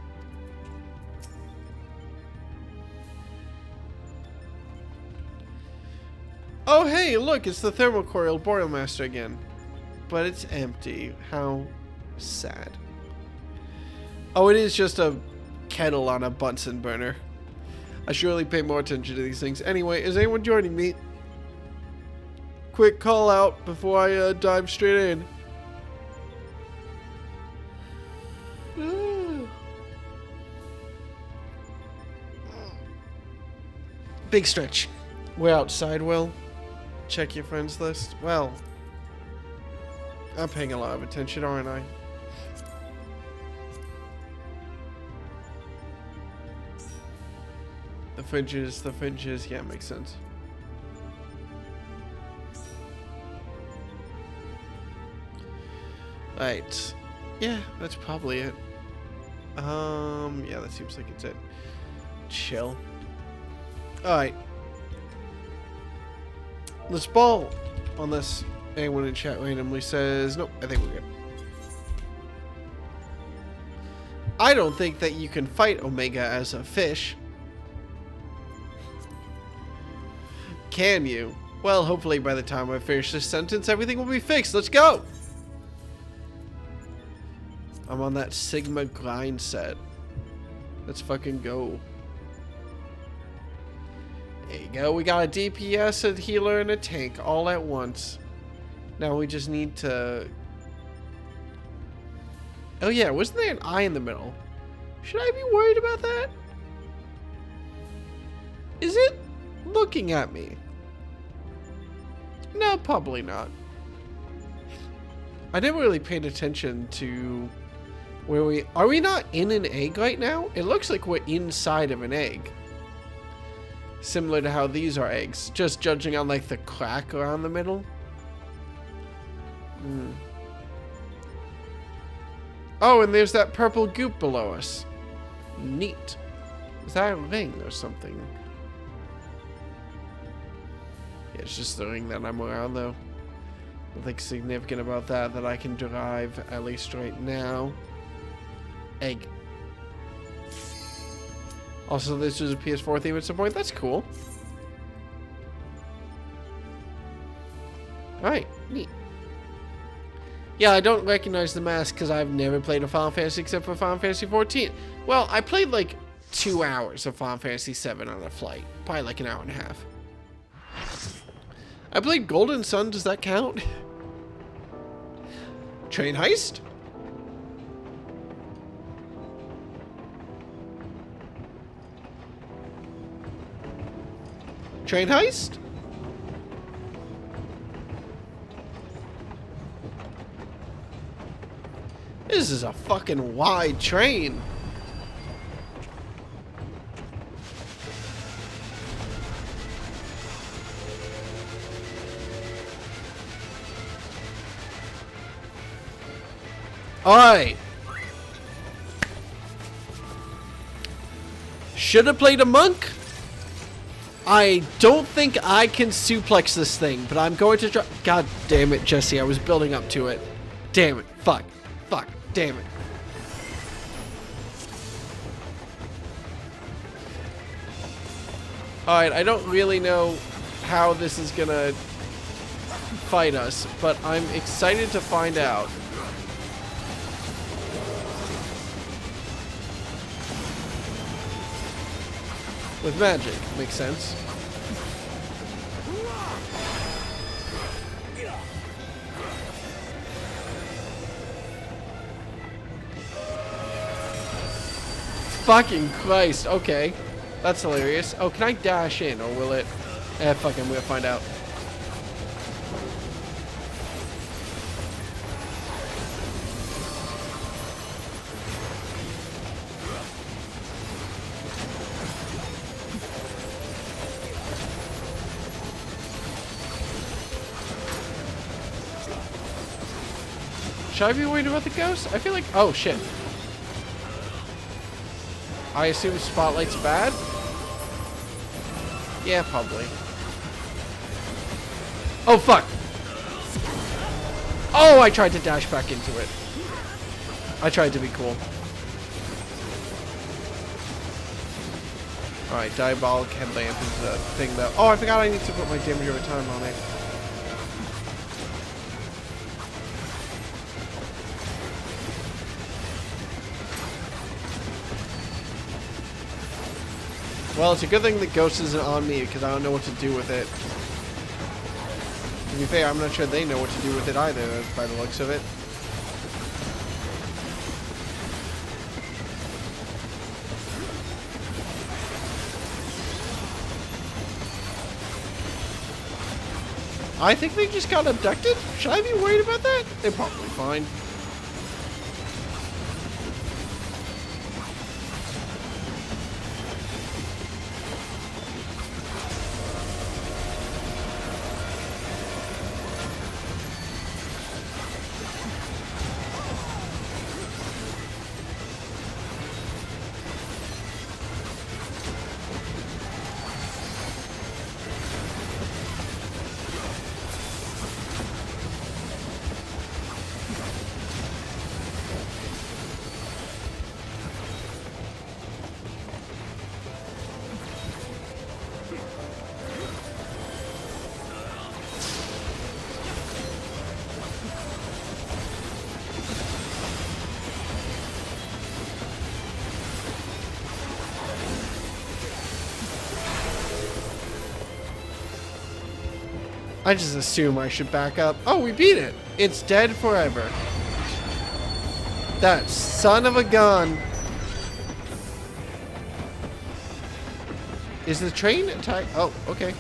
Oh, hey, look, it's the thermocoil Boreal Master again. But it's empty. How sad. Oh, it is just a kettle on a Bunsen burner. I should really pay more attention to these things. Anyway, is anyone joining me? Quick call out before I dive straight in. Big stretch. We're outside, Will. Check your friends list. Well, I'm paying a lot of attention, aren't I? The fringes, yeah, makes sense. Alright. Yeah, that's probably it. Yeah, that seems like it's it. Chill. Alright. Let's ball. Unless anyone in chat randomly says, nope, I think we're good. I don't think that you can fight Omega as a fish. Can you? Well, hopefully by the time I finish this sentence, everything will be fixed. Let's go! I'm on that Sigma grind set. Let's fucking go. There you go. We got a DPS, a healer, and a tank all at once. Now we just need to... Oh yeah, wasn't there an eye in the middle? Should I be worried about that? Is it looking at me? No, probably not. I never really paid attention to where we... Are we not in an egg right now? It looks like we're inside of an egg. Similar to how these are eggs. Just judging on like the crack around the middle. Oh, and there's that purple goop below us. Neat. Is that a ring or something? Yeah, it's just the ring that I'm around though. Nothing significant about that I can derive, at least right now. Egg. Also, this was a PS4 theme at some point. That's cool. Alright, neat. Yeah, I don't recognize the mask because I've never played a Final Fantasy except for Final Fantasy 14. Well, I played like 2 hours of Final Fantasy 7 on a flight. Probably like an hour and a half. I played Golden Sun. Does that count? Train heist? Train heist? This is a fucking wide train. Alright. Should have played a monk. I don't think I can suplex this thing, but I'm going to try. God damn it, Jesse. I was building up to it. Damn it. Fuck. Fuck. Damn it. Alright, I don't really know how this is gonna fight us, but I'm excited to find out. With magic, makes sense. Fucking Christ, okay. That's hilarious. Oh, can I dash in, or will it... fucking, we'll find out. Should I be worried about the ghost? I feel like... Oh, shit. I assume Spotlight's bad? Yeah, probably. Oh, fuck! Oh, I tried to dash back into it. I tried to be cool. Alright, Diabolic Headlamp is the thing that... Oh, I forgot I need to put my damage over time on it. Well, it's a good thing the ghost isn't on me because I don't know what to do with it. To be fair, I'm not sure they know what to do with it either, by the looks of it. I think they just got abducted? Should I be worried about that? They're probably fine. I just assume I should back up. Oh, we beat it. It's dead forever. That son of a gun. Is the train attack? Oh, okay.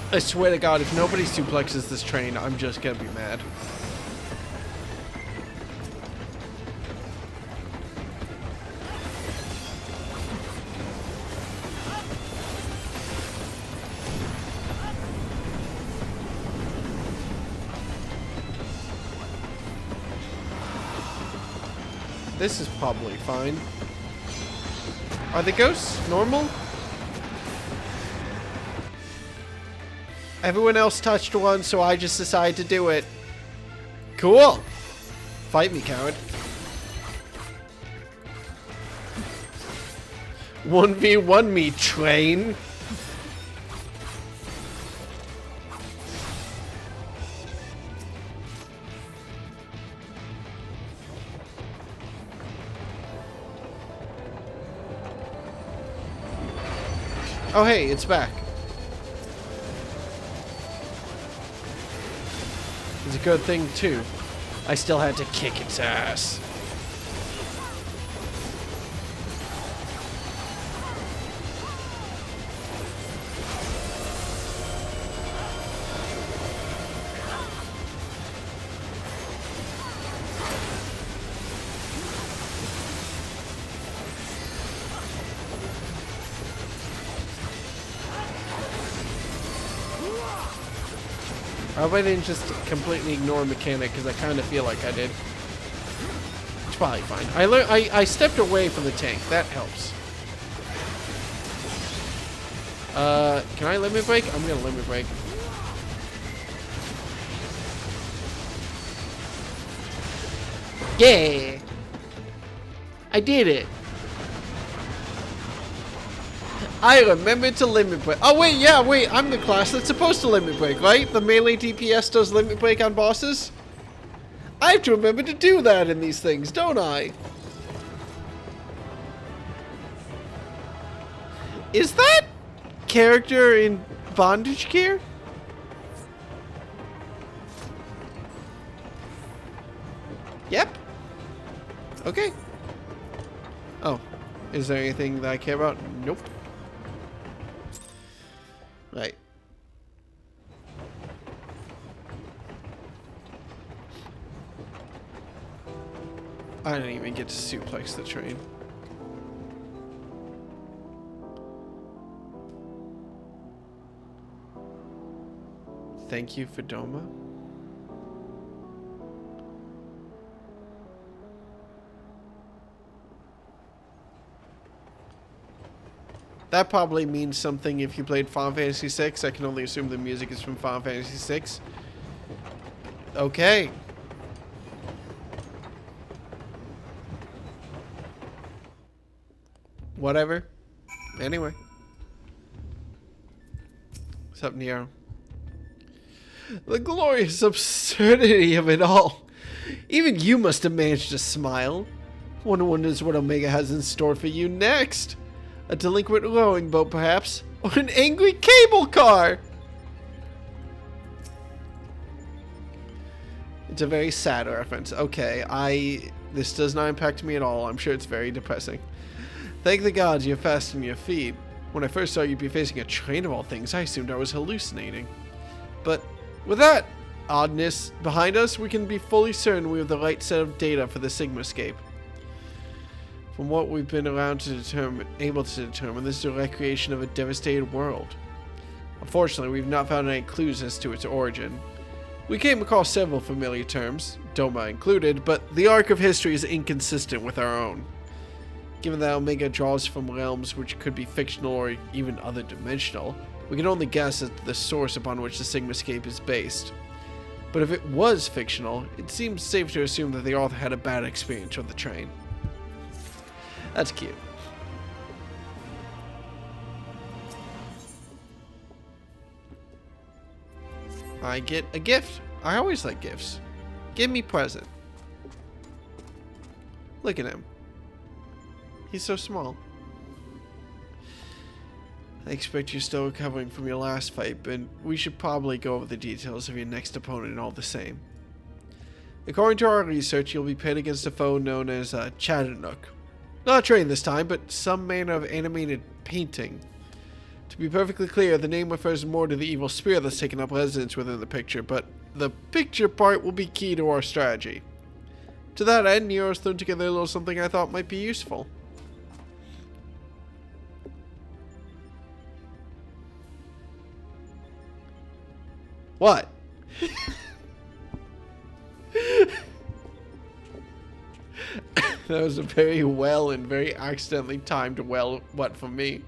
I swear to God, if nobody suplexes this train, I'm just gonna be mad. This is probably fine. Are the ghosts normal? Everyone else touched one, so I just decided to do it. Cool. Fight me, coward. 1v1 me, train. Oh, hey, it's back. It's a good thing, too. I still had to kick its ass. I hope I didn't just completely ignore mechanic, because I kind of feel like I did. It's probably fine. I stepped away from the tank. That helps. Can I limit break? I'm gonna limit break. Yeah! I did it! I remember to limit break. Oh wait, yeah, wait, I'm the class that's supposed to limit break, right? The melee DPS does limit break on bosses? I have to remember to do that in these things, don't I? Is that character in bondage gear? Yep. Okay. Oh, is there anything that I care about? Nope. Right. I didn't even get to suplex the train. Thank you, Fedoma. That probably means something if you played Final Fantasy VI. I can only assume the music is from Final Fantasy VI. Okay. Whatever. Anyway. What's up, Nero? The glorious absurdity of it all. Even you must have managed to smile. One wonders what Omega has in store for you next. A delinquent rowing boat, perhaps? Or an angry cable car? It's a very sad reference. Okay, this does not impact me at all. I'm sure it's very depressing. Thank the gods you're fast on your feet. When I first saw you be facing a train of all things, I assumed I was hallucinating. But with that oddness behind us, we can be fully certain we have the right set of data for the Sigmascape. From what we've been able to determine, this is a recreation of a devastated world. Unfortunately, we've not found any clues as to its origin. We came across several familiar terms, Doma included, but the arc of history is inconsistent with our own. Given that Omega draws from realms which could be fictional or even other dimensional, we can only guess at the source upon which the Sigmascape is based. But if it was fictional, it seems safe to assume that the author had a bad experience with the train. That's cute. I get a gift. I always like gifts. Give me present. Look at him. He's so small. I expect you're still recovering from your last fight, but we should probably go over the details of your next opponent all the same. According to our research, you'll be pitted against a foe known as Chattanooga. Not a train this time, but some manner of animated painting. To be perfectly clear, the name refers more to the evil spirit that's taken up residence within the picture, but the picture part will be key to our strategy. To that end, Nero's thrown together a little something I thought might be useful. What? That was a very well and very accidentally timed well what for me.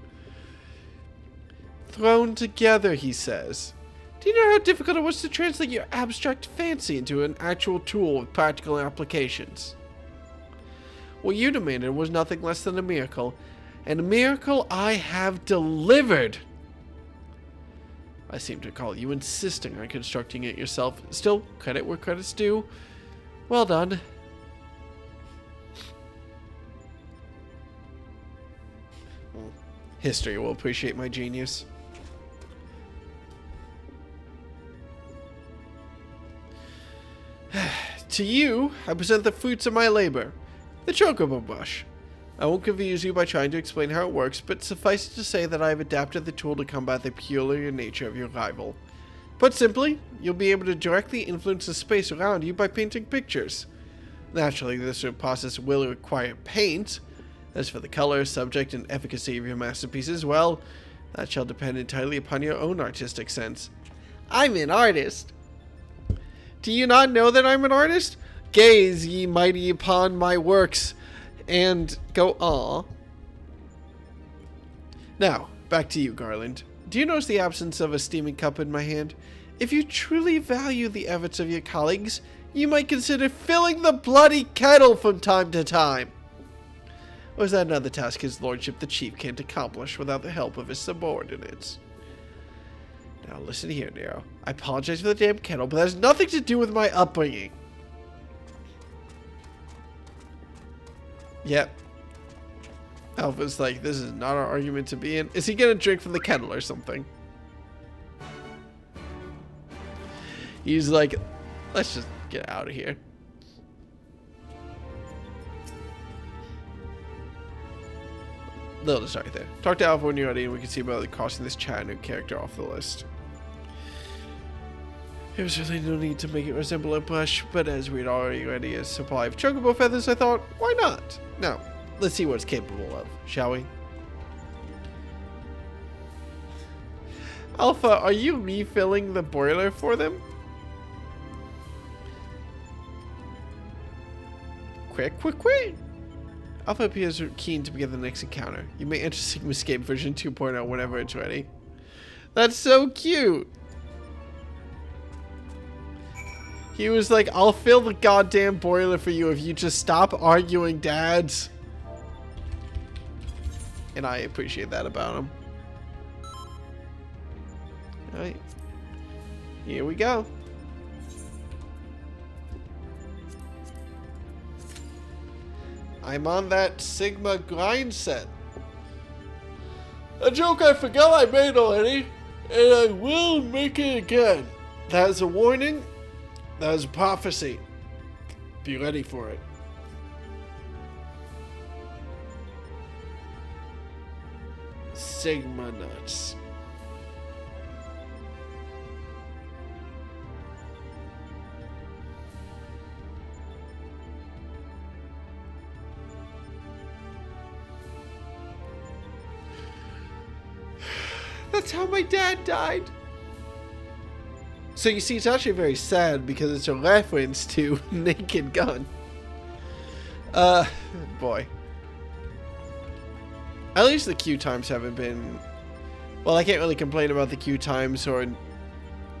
Thrown together, he says. Do you know how difficult it was to translate your abstract fancy into an actual tool with practical applications? What you demanded was nothing less than a miracle, and a miracle I have delivered. I seem to recall you insisting on constructing it yourself. Still, credit where credit's due. Well done. History will appreciate my genius. To you, I present the fruits of my labor, the Chocobo Brush. I won't confuse you by trying to explain how it works, but suffice it to say that I have adapted the tool to combat the peculiar nature of your rival. Put simply, you'll be able to directly influence the space around you by painting pictures. Naturally, this process will require paint. As for the color, subject, and efficacy of your masterpieces, well, that shall depend entirely upon your own artistic sense. I'm an artist. Do you not know that I'm an artist? Gaze, ye mighty, upon my works, and go, aw. Now, back to you, Garland. Do you notice the absence of a steaming cup in my hand? If you truly value the efforts of your colleagues, you might consider filling the bloody kettle from time to time. Or is that another task his lordship the chief can't accomplish without the help of his subordinates? Now listen here, Nero. I apologize for the damn kettle, but that has nothing to do with my upbringing. Yep. Alpha's like, this is not our argument to be in. Is he gonna drink from the kettle or something? He's like, let's just get out of here. They'll just start there. Talk to Alpha when you're ready, and we can see about crossing this Chattanooga character off the list. There was really no need to make it resemble a brush, but as we'd already a supply of chocobo feathers, I thought, why not? Now, let's see what it's capable of, shall we? Alpha, are you refilling the boiler for them? Quick. Alpha appears keen to begin the next encounter. You may enter Sigma Escape version 2.0 whenever it's ready. That's so cute! He was like, I'll fill the goddamn boiler for you if you just stop arguing, dads. And I appreciate that about him. Alright. Here we go. I'm on that Sigma grind set. A joke I forgot I made already, and I will make it again. That is a warning. That is a prophecy. Be ready for it. Sigma nuts. That's how my dad died. So you see, it's actually very sad because it's a reference to Naked Gun. Boy. At least the queue times haven't been... Well, I can't really complain about the queue times or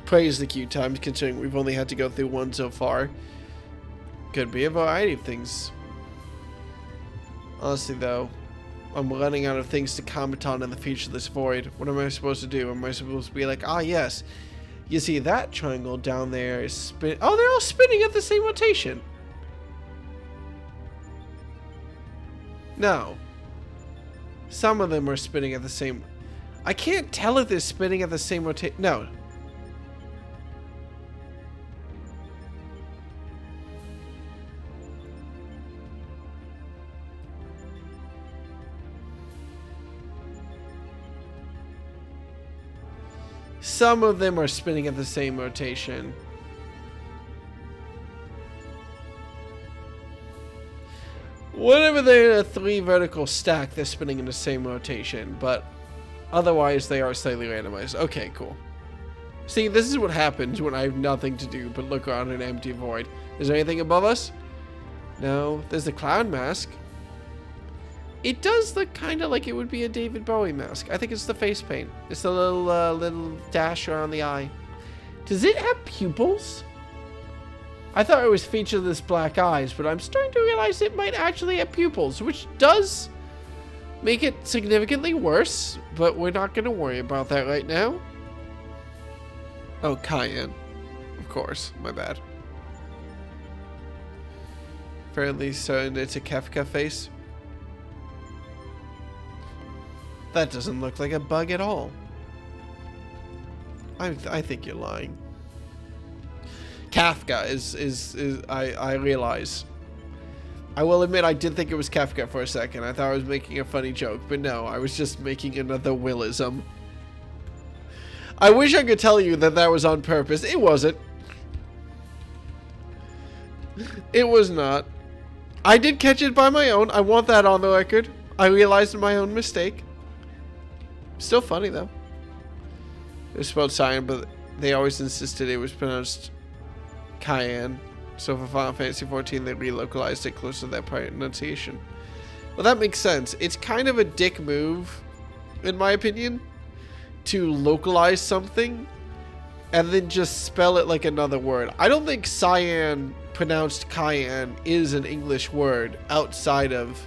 praise the queue times considering we've only had to go through one so far. Could be a variety of things. Honestly, though, I'm running out of things to comment on in the featureless void. What am I supposed to do? Am I supposed to be like, ah, yes. You see, that triangle down there is spin. Oh, they're all spinning at the same rotation. No. Some of them are spinning at the same... I can't tell if they're spinning at the same rotation. No. Some of them are spinning at the same rotation. Whenever they're in a 3 vertical stack, they're spinning in the same rotation, but otherwise they are slightly randomized. Okay, cool. See, this is what happens when I have nothing to do but look around an empty void. Is there anything above us? No. There's the clown mask. It does look kind of like it would be a David Bowie mask. I think it's the face paint. It's the little dash around the eye. Does it have pupils? I thought it was featureless black eyes, but I'm starting to realize it might actually have pupils, which does make it significantly worse, but we're not going to worry about that right now. Oh, Cayenne. Of course. My bad. Fairly certain it's a Kefka face. That doesn't look like a bug at all. I think you're lying. Kafka is I realize. I will admit I did think it was Kafka for a second. I thought I was making a funny joke, but no, I was just making another Willism. I wish I could tell you that that was on purpose. It wasn't. It was not. I did catch it by my own. I want that on the record. I realized my own mistake. Still funny though. It was spelled cyan, but they always insisted it was pronounced Cayenne. So for Final Fantasy XIV, they relocalized it close to their pronunciation. Well, that makes sense. It's kind of a dick move, in my opinion, to localize something and then just spell it like another word. I don't think cyan pronounced Cayenne is an English word outside of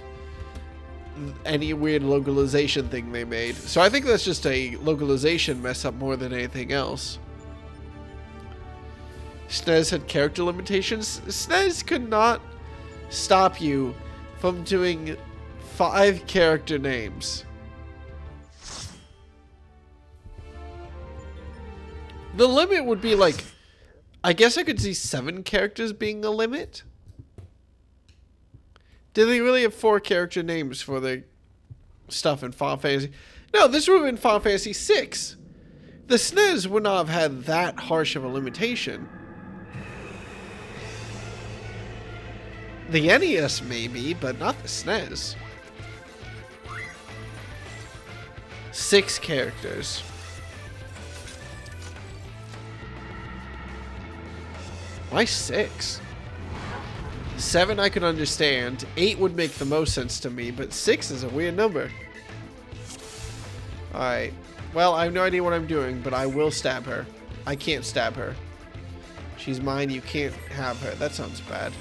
any weird localization thing they made. So I think that's just a localization mess up more than anything else. SNES had character limitations. SNES could not stop you from doing 5 character names. The limit would be like, I guess I could see 7 characters being a limit. Did they really have 4 character names for the stuff in Final Fantasy? No, this would have been Final Fantasy 6. The SNES would not have had that harsh of a limitation. The NES maybe, but not the SNES. 6 characters. Why 6? 7 I could understand. 8 would make the most sense to me, but 6 is a weird number. Alright. Well, I have no idea what I'm doing, but I will stab her. I can't stab her. She's mine, you can't have her. That sounds bad.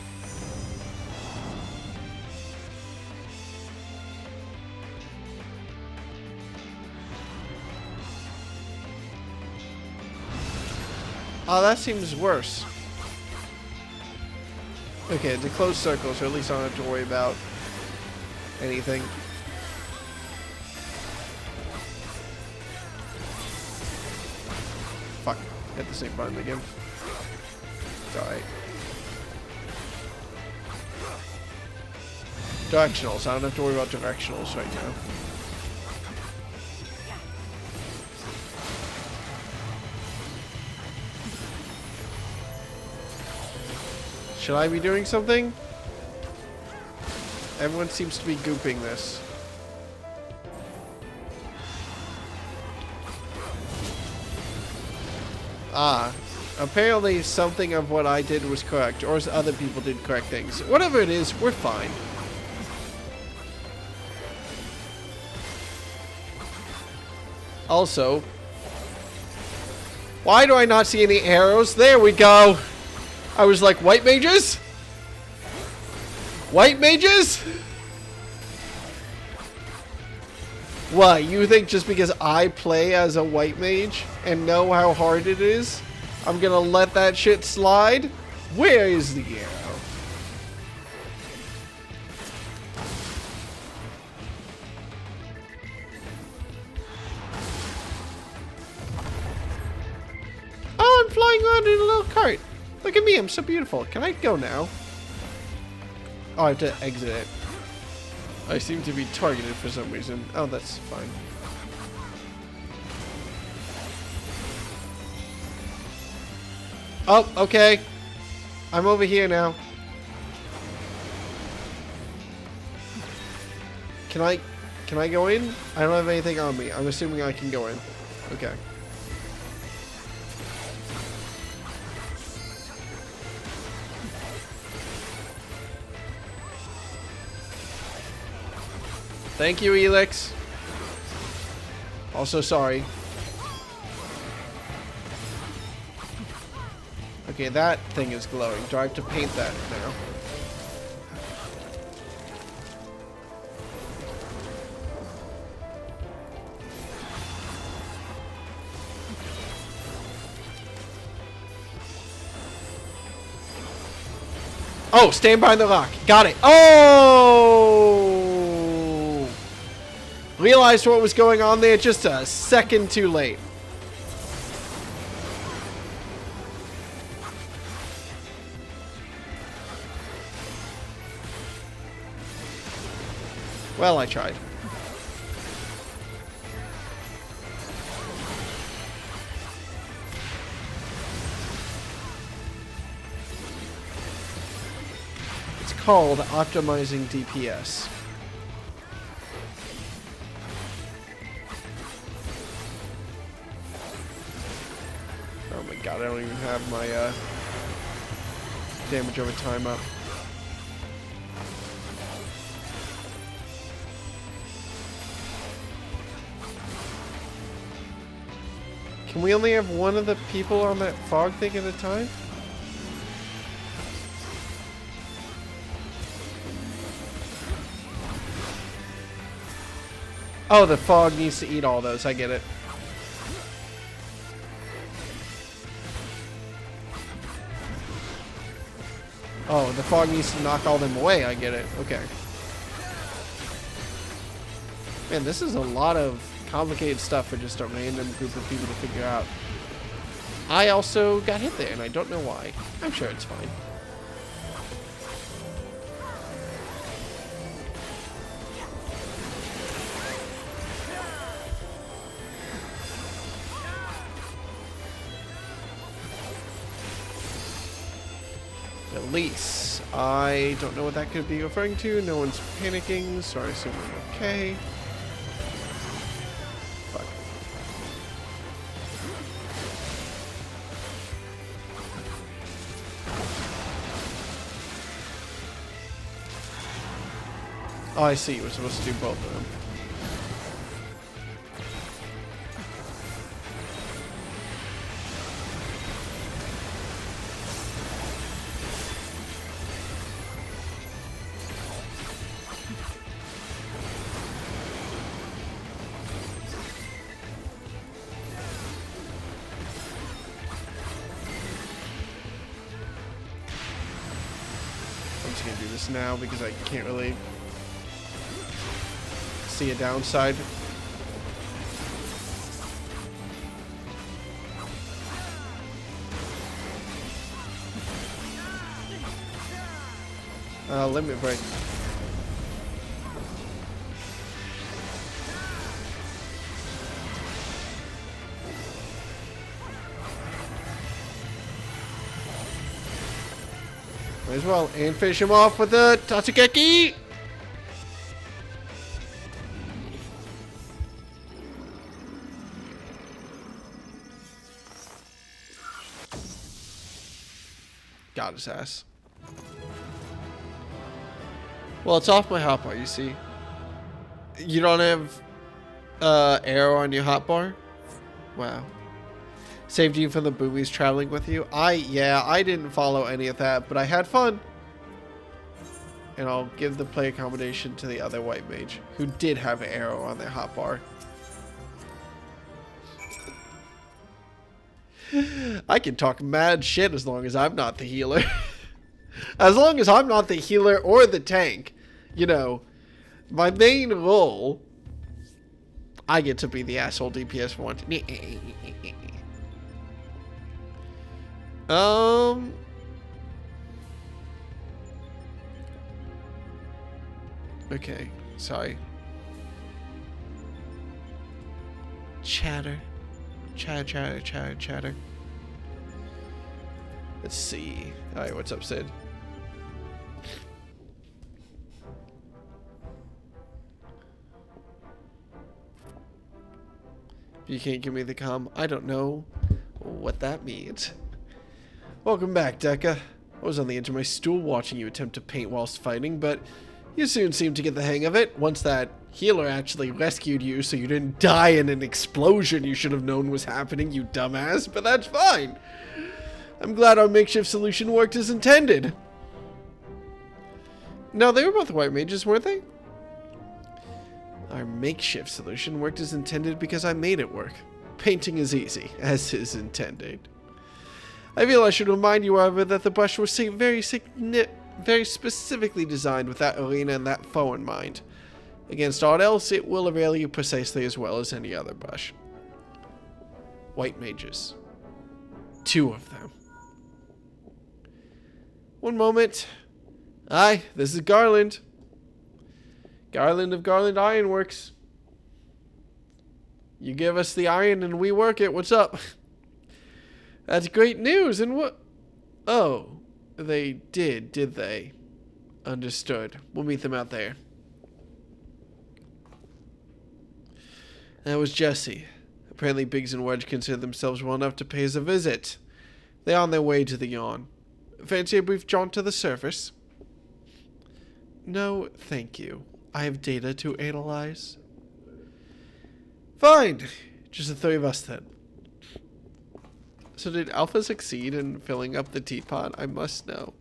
Oh, that seems worse. Okay, it's a closed circle, so at least I don't have to worry about anything. Fuck. Hit the same button again. It's alright. Directionals. I don't have to worry about directionals right now. Should I be doing something? Everyone seems to be gooping this. Ah, apparently something of what I did was correct, or other people did correct things. Whatever it is, we're fine. Also, why do I not see any arrows? There we go. I was like, white mages? White mages? What, you think just because I play as a white mage and know how hard it is, I'm gonna let that shit slide? Where is the arrow? Oh, I'm flying around in a little cart. Look at me, I'm so beautiful. Can I go now? Oh, I have to exit it. I seem to be targeted for some reason. Oh, that's fine. Oh, okay. I'm over here now. Can I go in? I don't have anything on me. I'm assuming I can go in. Okay. Thank you, Elix. Also, sorry. Okay, that thing is glowing. Do I have to paint that now? Oh, stand by the rock. Got it. Oh! Realized what was going on there just a second too late. Well, I tried. It's called optimizing DPS. Oh my god, I don't even have my damage over time up. Can we only have one of the people on that fog thing at a time? Oh, the fog needs to eat all those. I get it. Oh, the fog needs to knock all them away. I get it. Okay. Man, this is a lot of complicated stuff for just a random group of people to figure out. I also got hit there, and I don't know why. I'm sure it's fine. Release. I don't know what that could be referring to. No one's panicking, so I assume I'm okay. Fuck. Oh, I see. We're supposed to do both of them. I'm just gonna do this now because I can't really see a downside. Limit break. Might as well, and finish him off with the Tatsugeki! Got his ass. Well, it's off my hotbar, you see. You don't have arrow on your hotbar? Wow. Saved you from the boobies traveling with you? Yeah, I didn't follow any of that, but I had fun. And I'll give the play accommodation to the other white mage, who did have an arrow on their hotbar. I can talk mad shit as long as I'm not the healer. As long as I'm not the healer or the tank, you know, my main role, I get to be the asshole DPS one. Okay, sorry. Chatter. Chatter. Let's see. Alright, what's up, Sid? If you can't give me the comm, I don't know what that means. Welcome back, Dekka. I was on the edge of my stool watching you attempt to paint whilst fighting, but you soon seemed to get the hang of it. Once that healer actually rescued you so you didn't die in an explosion you should have known was happening, you dumbass, but that's fine. I'm glad our makeshift solution worked as intended. No, they were both white mages, weren't they? Our makeshift solution worked as intended because I made it work. Painting is easy, as is intended. I feel I should remind you, however, that the brush was very specifically designed with that arena and that foe in mind. Against aught else, it will avail you precisely as well as any other brush. White mages. 2 of them. One moment. Aye, this is Garland. Garland of Garland Ironworks. You give us the iron and we work it. What's up? That's great news. And what? Oh, they did they? Understood. We'll meet them out there. That was Jesse. Apparently Biggs and Wedge consider themselves well enough to pay us a visit. They're on their way to the yawn. Fancy a brief jaunt to the surface? No, thank you. I have data to analyze. Fine. Just the 3 of us then. So did Alpha succeed in filling up the teapot? I must know.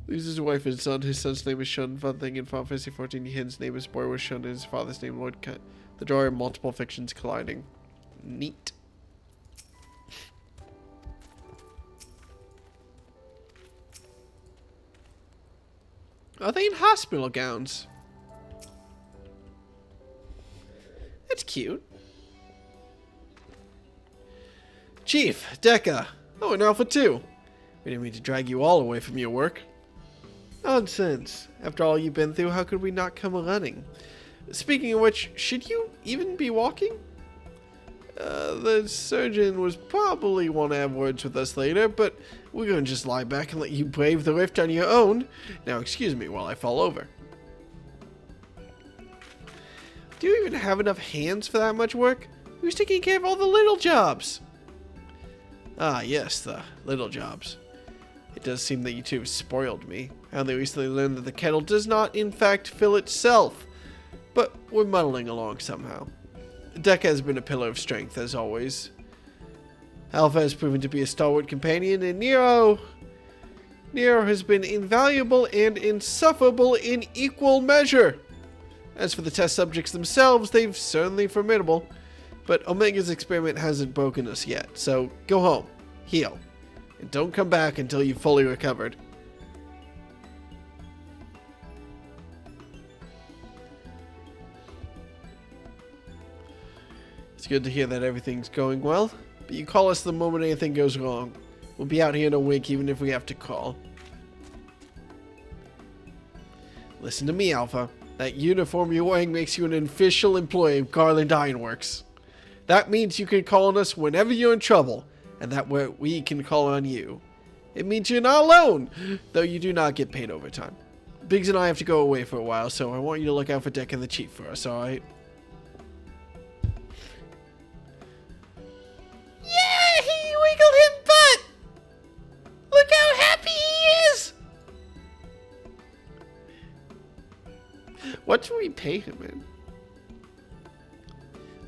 Loses his wife and son. His son's name is Shun. Fun thing in Final Fantasy 14, his name is Boy was Shun and his father's name Lord Cut. The drawer of multiple fictions colliding. Neat. Are they in hospital gowns? That's cute. Chief, Dekka. Oh, and Alpha too. We didn't mean to drag you all away from your work. Nonsense. After all you've been through, how could we not come running? Speaking of which, should you even be walking? The surgeon was probably want to have words with us later, but we're going to just lie back and let you brave the rift on your own. Now excuse me while I fall over. Do you even have enough hands for that much work? Who's taking care of all the little jobs? Ah, yes, the little jobs. It does seem that you two have spoiled me. I only recently learned that the kettle does not, in fact, fill itself. But we're muddling along somehow. Deca has been a pillar of strength, as always. Alpha has proven to be a stalwart companion, and Nero has been invaluable and insufferable in equal measure. As for the test subjects themselves, they've certainly formidable. But Omega's experiment hasn't broken us yet, so go home, heal, and don't come back until you've fully recovered. It's good to hear that everything's going well, but you call us the moment anything goes wrong. We'll be out here in a week even if we have to call. Listen to me, Alpha. That uniform you're wearing makes you an official employee of Garland Ironworks. That means you can call on us whenever you're in trouble, and that way we can call on you. It means you're not alone, though you do not get paid overtime. Biggs and I have to go away for a while, so I want you to look out for Deck and the Chief for us, alright? Yeah, he wiggled his butt! Look how happy he is! What do we pay him in?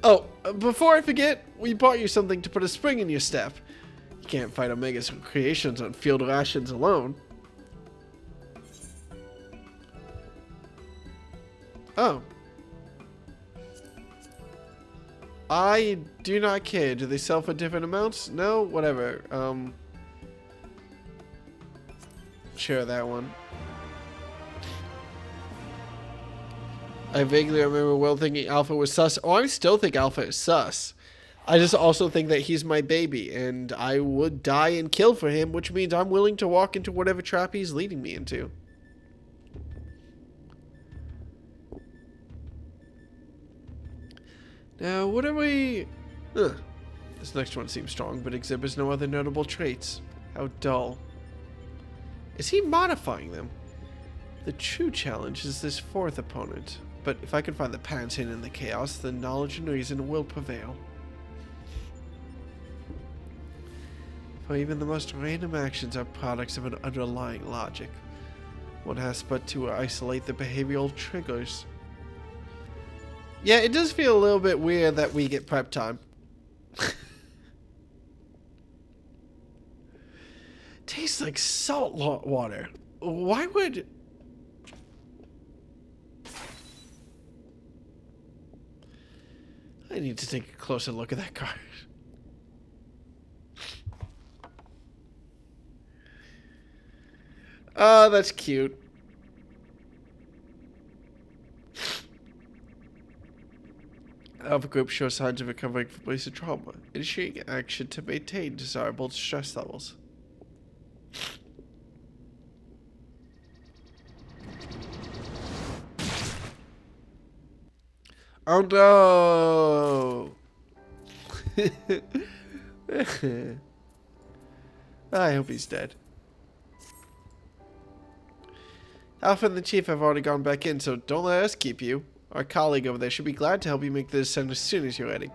Oh, before I forget, we bought you something to put a spring in your step. You can't fight Omega's creations on field rations alone. Oh. I do not care. Do they sell for different amounts? No? Whatever. Share that one. I vaguely remember well thinking Alpha was sus. Oh, I still think Alpha is sus. I just also think that he's my baby, and I would die and kill for him, which means I'm willing to walk into whatever trap he's leading me into. Now, what are we... This next one seems strong, but exhibits no other notable traits. How dull. Is he modifying them? The true challenge is this fourth opponent. But if I can find the patterns hidden in the chaos, then knowledge and reason will prevail. For even the most random actions are products of an underlying logic. One has but to isolate the behavioral triggers. Yeah, it does feel a little bit weird that we get prep time. Tastes like salt water. Why would... I need to take a closer look at that card. Oh, that's cute. Alpha Group shows signs of recovering from recent trauma, initiating action to maintain desirable stress levels. Oh no! I hope he's dead. Alpha and the Chief have already gone back in, so don't let us keep you. Our colleague over there should be glad to help you make the descent as soon as you're ready.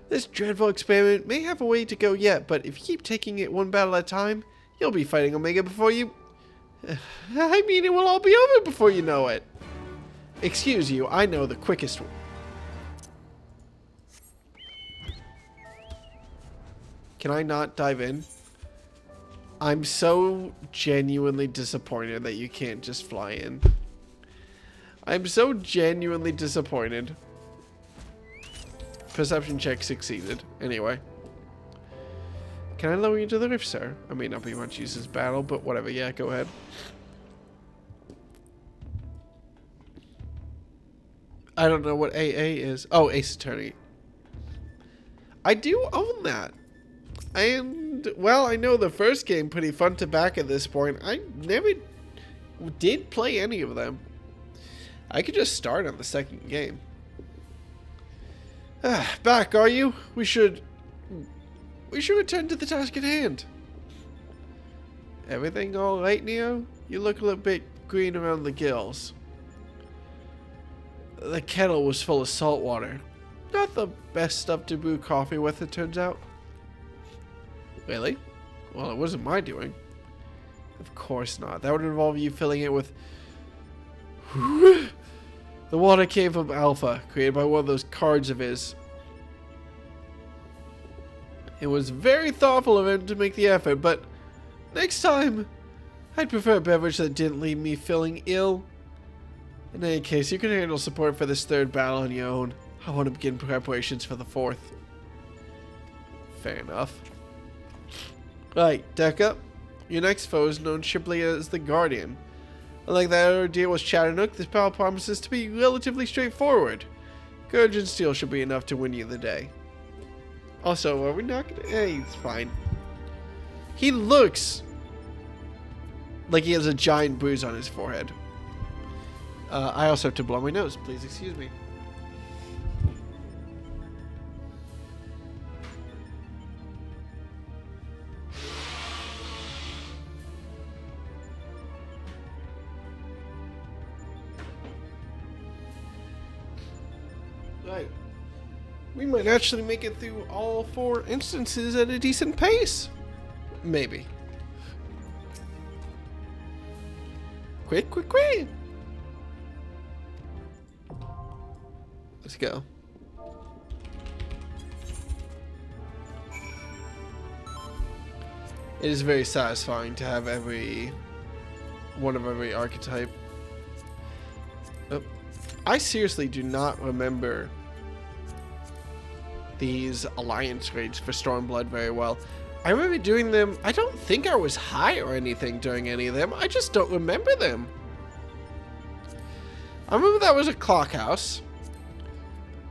This dreadful experiment may have a way to go yet, but if you keep taking it one battle at a time, you'll be fighting Omega before you... I mean, it will all be over before you know it. Excuse you, I know the quickest one. Can I not dive in? I'm so genuinely disappointed that you can't just fly in. I'm so genuinely disappointed. Perception check succeeded. Anyway. Can I lower you to the rift, sir? I may not be much use as battle, but whatever. Yeah, go ahead. I don't know what AA is. Oh, Ace Attorney. I do own that. And, well, I know the first game pretty fun to back at this point. I never did play any of them. I could just start on the second game. Back, are you? We should return to the task at hand. Everything all right, Neo? You look a little bit green around the gills. The kettle was full of salt water. Not the best stuff to brew coffee with, it turns out. Really? Well, it wasn't my doing. Of course not. That would involve you filling it with... The water came from Alpha, created by one of those cards of his. It was very thoughtful of him to make the effort, but next time, I'd prefer a beverage that didn't leave me feeling ill. In any case, you can handle support for this third battle on your own. I want to begin preparations for the fourth. Fair enough. Right, deck up. Your next foe is known simply as the Guardian. Unlike that ordeal with Shadownook, this battle promises to be relatively straightforward. Courage and steel should be enough to win you the day. Also, are we not gonna... Hey, it's fine. He looks like he has a giant bruise on his forehead. I also have to blow my nose. Please excuse me. Right. We might actually make it through all 4 instances at a decent pace. Maybe. Quick, quick, quick! Let's go. It is very satisfying to have every archetype. Oh. I seriously do not remember these alliance raids for Stormblood very well. I remember doing them. I don't think I was high or anything during any of them. I just don't remember them. I remember that was a clock house.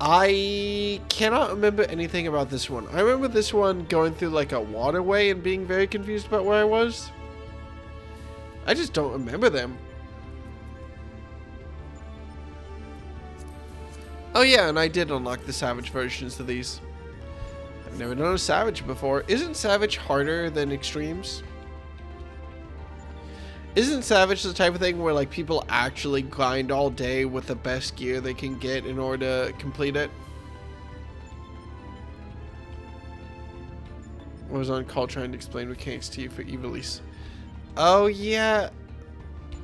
I cannot remember anything about this one. I remember this one going through like a waterway and being very confused about where I was. I just don't remember them. Oh yeah, and I did unlock the Savage versions of these. I've never done a Savage before. Isn't Savage harder than Extremes? Isn't Savage the type of thing where like people actually grind all day with the best gear they can get in order to complete it? I was on call trying to explain mechanics to you for Evilise. Oh yeah.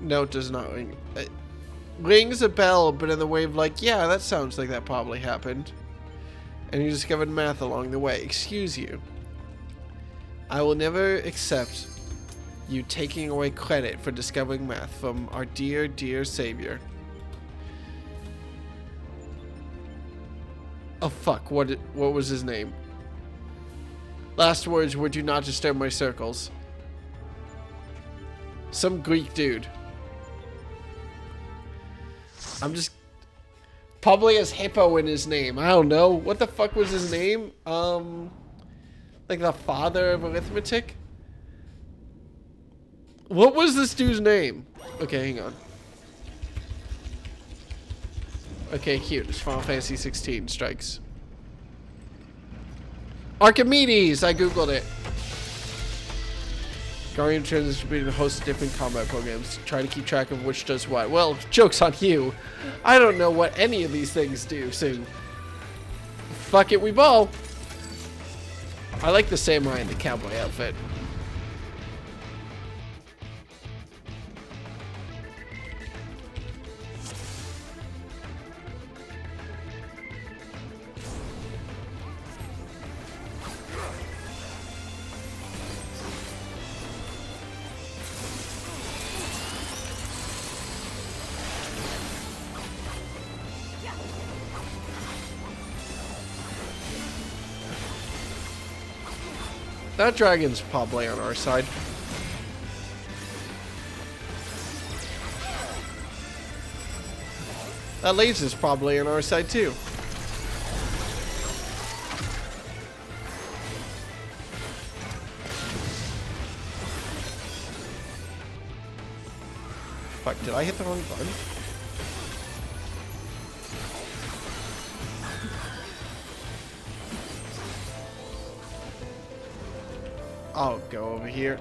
No, it does not ring. It rings a bell, but in the way of like, yeah, that sounds like that probably happened. And you discovered math along the way. Excuse you. I will never accept you taking away credit for discovering math from our dear, dear savior. Oh fuck, what was his name? Last words were, do not disturb my circles. Some Greek dude. I'm just... probably has hippo in his name. I don't know. What the fuck was his name? Like the father of arithmetic? What was this dude's name? Okay, hang on. Okay, cute. It's Final Fantasy 16 strikes. Archimedes! I googled it. Guardian Trends is distributed to host different combat programs. Try to keep track of which does what. Well, joke's on you. I don't know what any of these things do, so... fuck it, we ball. I like the samurai in the cowboy outfit. That dragon's probably on our side. That laser's probably on our side too. Fuck, did I hit the wrong button? I'll go over here.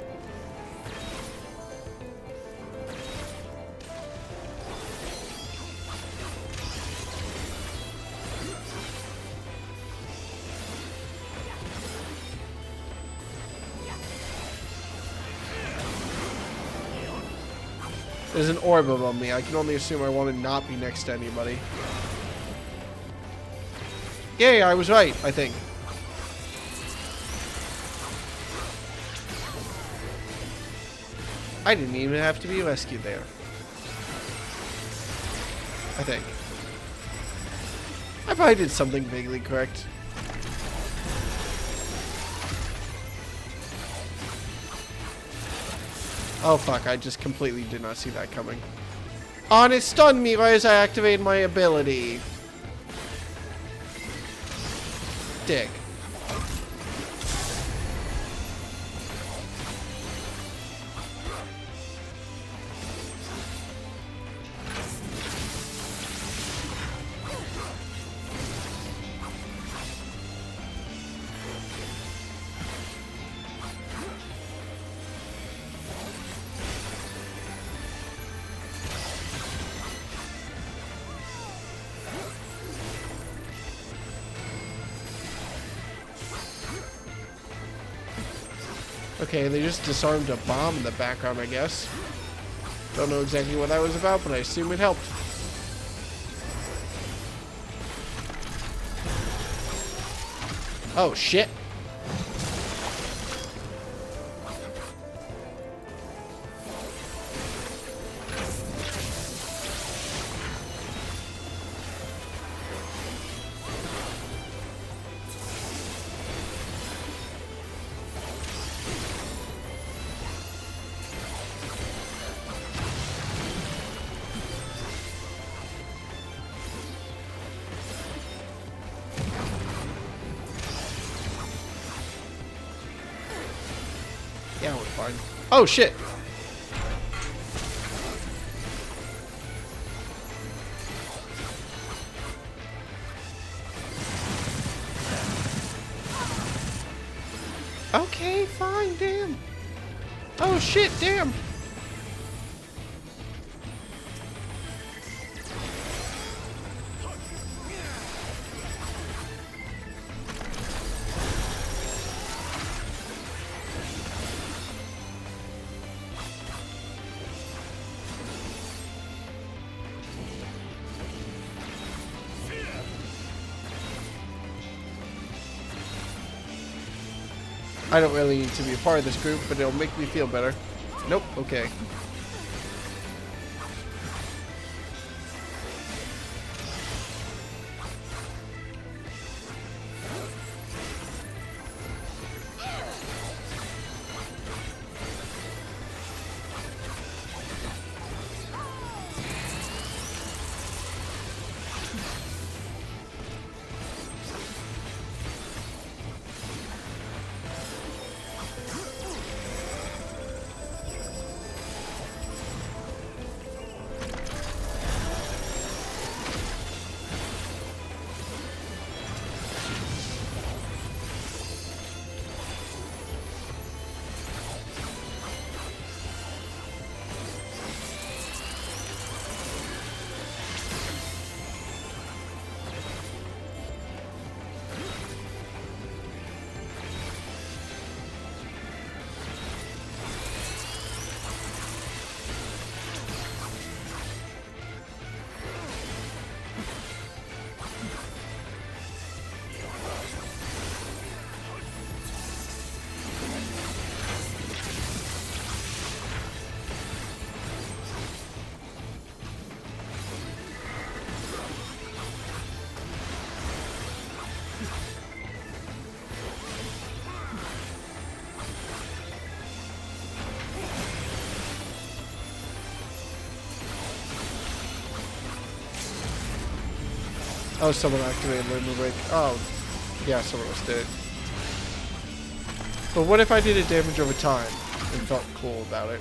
There's an orb above me. I can only assume I want to not be next to anybody. Yay, I was right, I think. I didn't even have to be rescued there. I think. I probably did something vaguely correct. Oh fuck, I just completely did not see that coming. Oh, and it stunned me right as I activated my ability. Dick. Okay, they just disarmed a bomb in the background, I guess. Don't know exactly what that was about, but I assume it helped. Oh, shit. Yeah, we're fine. Oh, shit. Okay, fine, damn. Oh, shit, damn. I don't really need to be a part of this group, but it'll make me feel better. Nope, okay. Oh, someone activated Limber Break. Oh, yeah, someone else did. But what if I did a damage over time and felt cool about it?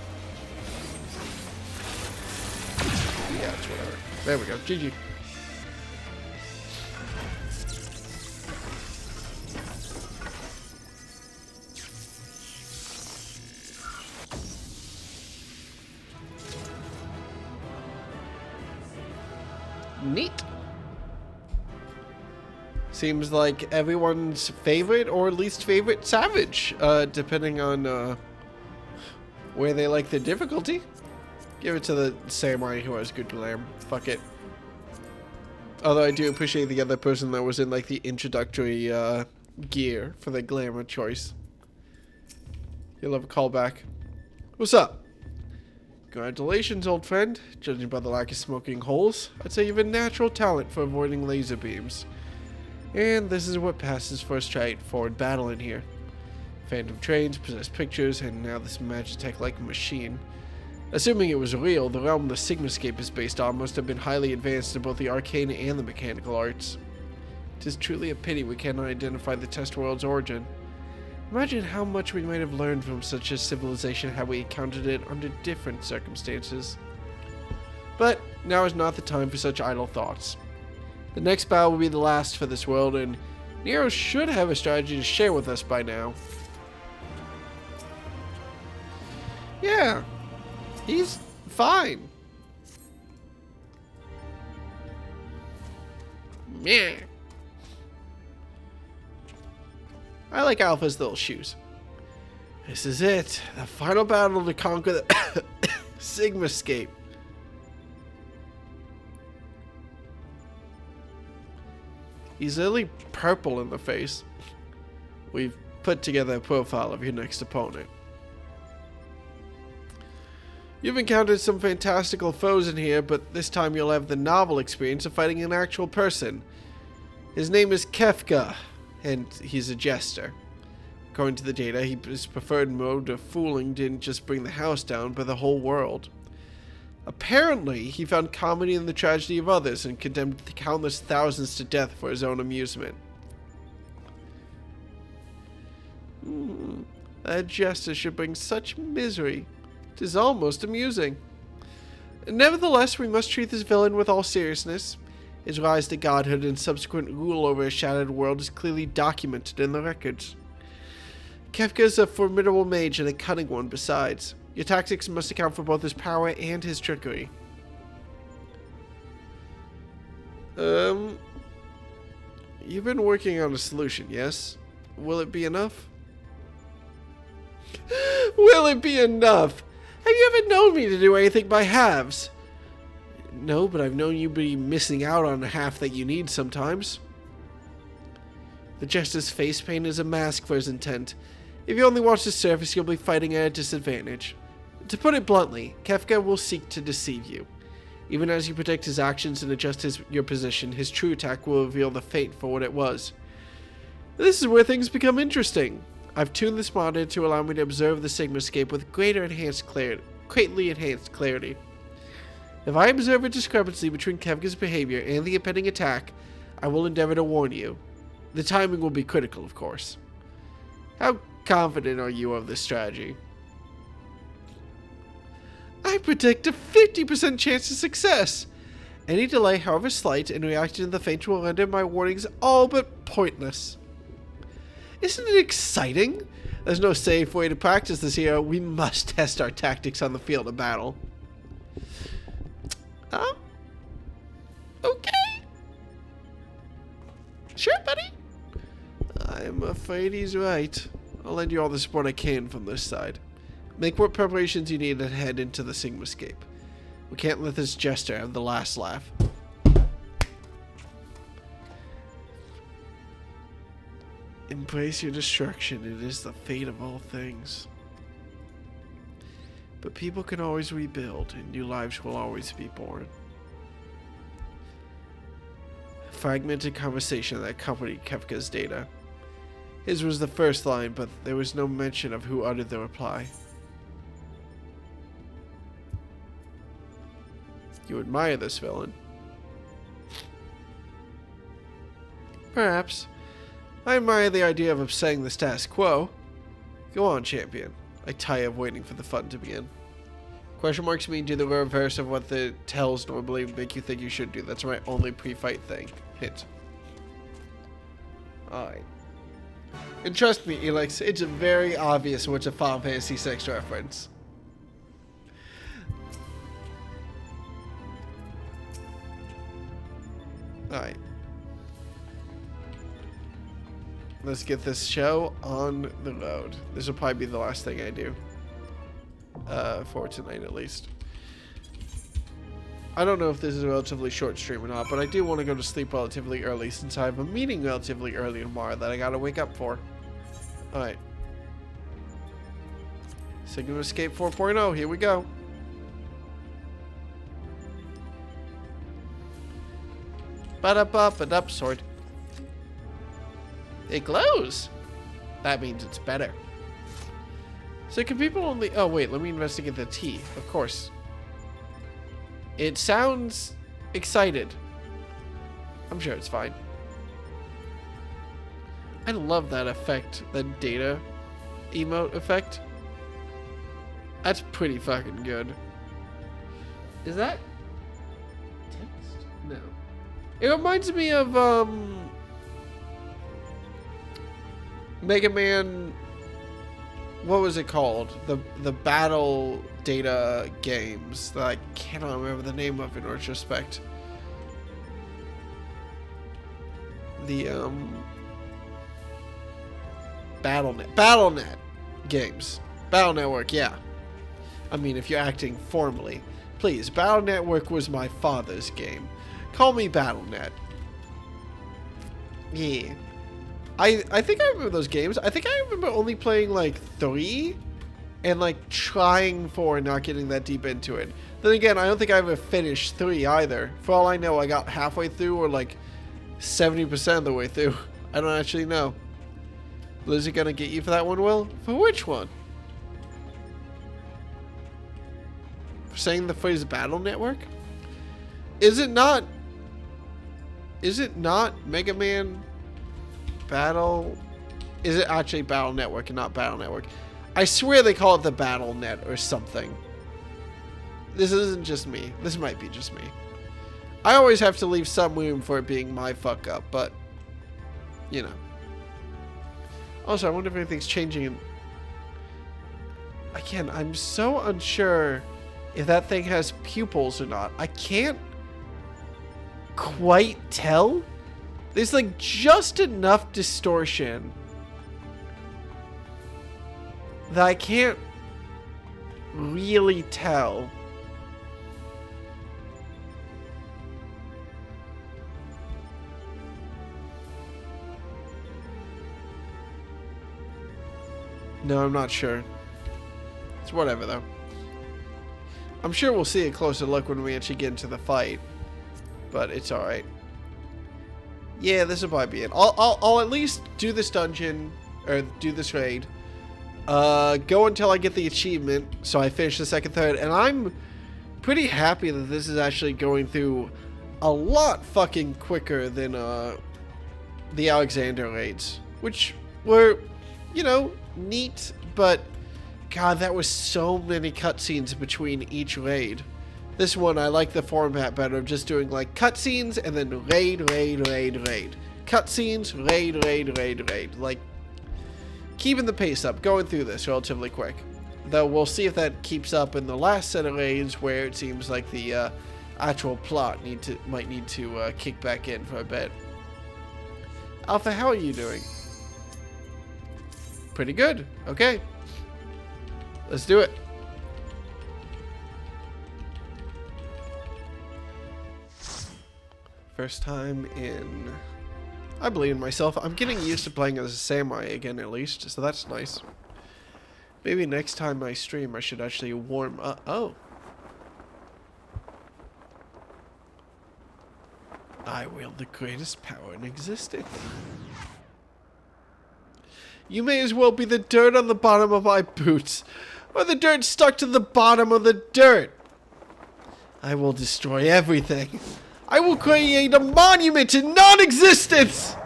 Yeah, it's whatever. There we go. GG. Neat. Seems like everyone's favorite or least favorite savage, depending on where they like the difficulty. Give it to the samurai who has good glam. Fuck it. Although I do appreciate the other person that was in like the introductory gear for the glamour choice. You'll have a callback. What's up? Congratulations, old friend. Judging by the lack of smoking holes, I'd say you have a natural talent for avoiding laser beams. And this is what passes for a straightforward battle in here. Phantom trains, possessed pictures, and now this Magitech-like machine. Assuming it was real, the realm the Sigmascape is based on must have been highly advanced in both the arcane and the mechanical arts. It is truly a pity we cannot identify the test world's origin. Imagine how much we might have learned from such a civilization had we encountered it under different circumstances. But now is not the time for such idle thoughts. The next battle will be the last for this world, and Nero should have a strategy to share with us by now. Yeah, he's fine. Yeah. I like Alpha's little shoes. This is it. The final battle to conquer the Sigmascape. He's literally purple in the face. We've put together a profile of your next opponent. You've encountered some fantastical foes in here, but this time you'll have the novel experience of fighting an actual person. His name is Kefka, and he's a jester. According to the data, his preferred mode of fooling didn't just bring the house down, but the whole world. Apparently, he found comedy in the tragedy of others and condemned countless thousands to death for his own amusement. A jester should bring such misery. 'Tis almost amusing. Nevertheless, we must treat this villain with all seriousness. His rise to godhood and subsequent rule over a shattered world is clearly documented in the records. Kefka is a formidable mage and a cunning one besides. Your tactics must account for both his power and his trickery. You've been working on a solution, yes? Will it be enough? Will it be enough? Have you ever known me to do anything by halves? No, but I've known you be missing out on half that you need sometimes. The jester's face paint is a mask for his intent. If you only watch the surface, you'll be fighting at a disadvantage. To put it bluntly, Kefka will seek to deceive you. Even as you predict his actions and adjust your position, his true attack will reveal the fate for what it was. This is where things become interesting. I've tuned this monitor to allow me to observe the Sigmascape with greatly enhanced clarity. If I observe a discrepancy between Kefka's behavior and the impending attack, I will endeavor to warn you. The timing will be critical, of course. How confident are you of this strategy? I predict a 50% chance of success. Any delay, however slight, in reaction to the fate will render my warnings all but pointless. Isn't it exciting? There's no safe way to practice this here. We must test our tactics on the field of battle. Okay. Sure, buddy. I'm afraid he's right. I'll lend you all the support I can from this side. Make what preparations you need to head into the Sigmascape. We can't let this jester have the last laugh. Embrace your destruction. It is the fate of all things. But people can always rebuild, and new lives will always be born. A fragmented conversation that accompanied Kefka's data. His was the first line, but there was no mention of who uttered the reply. You admire this villain. Perhaps. I admire the idea of upsetting the status quo. Go on, champion. I tire of waiting for the fun to begin. Question marks mean do the reverse of what the tells normally make you think you should do. That's my only pre-fight thing. Hint. Alright. And trust me, Elix, it's very obvious what's a Final Fantasy VI reference. Alright. Let's get this show on the road. This will probably be the last thing I do. For tonight, at least. I don't know if this is a relatively short stream or not, but I do want to go to sleep relatively early since I have a meeting relatively early tomorrow that I gotta wake up for. Alright. Signal Escape 4.0, here we go. Ba-da-ba-ba-dup, sword. It glows. That means it's better. So can people only... Oh, wait, let me investigate the T. Of course. It sounds excited. I'm sure it's fine. I love that effect, that data emote effect. That's pretty fucking good. Is that text? No. It reminds me of Mega Man. What was it called? The battle data games that I cannot remember the name of in retrospect. The BattleNet games. Battle Network, yeah. I mean, if you're acting formally, please. Battle Network was my father's game. Call me BattleNet. Yeah. I think I remember those games. I think I remember only playing like 3 and like trying 4 and not getting that deep into it. Then again, I don't think I ever finished 3 either. For all I know, I got halfway through or like 70% of the way through. I don't actually know. Is it gonna get you for that one, Will? For which one? For saying the phrase Battle Network? Is it not Mega Man Battle? Is it actually Battle Network and not Battle Network? I swear they call it the Battle Net or something. This isn't just me. This might be just me. I always have to leave some room for it being my fuck up, but you know. Also, I wonder if anything's changing in... Again, I'm so unsure if that thing has pupils or not. I can't quite tell. There's like just enough distortion that I can't really tell. No, I'm not sure. It's whatever, though. I'm sure we'll see a closer look when we actually get into the fight. But it's alright. Yeah, this will probably be it. I'll at least do this dungeon, or do this raid. Go until I get the achievement, so I finish the second third. And I'm pretty happy that this is actually going through a lot fucking quicker than the Alexander raids. Which were, you know, neat, but God, that was so many cutscenes between each raid. This one, I like the format better of just doing like cutscenes and then raid, raid, raid, raid. Cutscenes, raid, raid, raid, raid. Like, keeping the pace up, going through this relatively quick. Though we'll see if that keeps up in the last set of raids where it seems like the actual plot might need to kick back in for a bit. Alpha, how are you doing? Pretty good. Okay. Let's do it. First time in... I believe in myself. I'm getting used to playing as a samurai again, at least, so that's nice. Maybe next time I stream, I should actually warm up. Oh. I wield the greatest power in existence. You may as well be the dirt on the bottom of my boots, or the dirt stuck to the bottom of the dirt. I will destroy everything. I will create a monument to non-existence.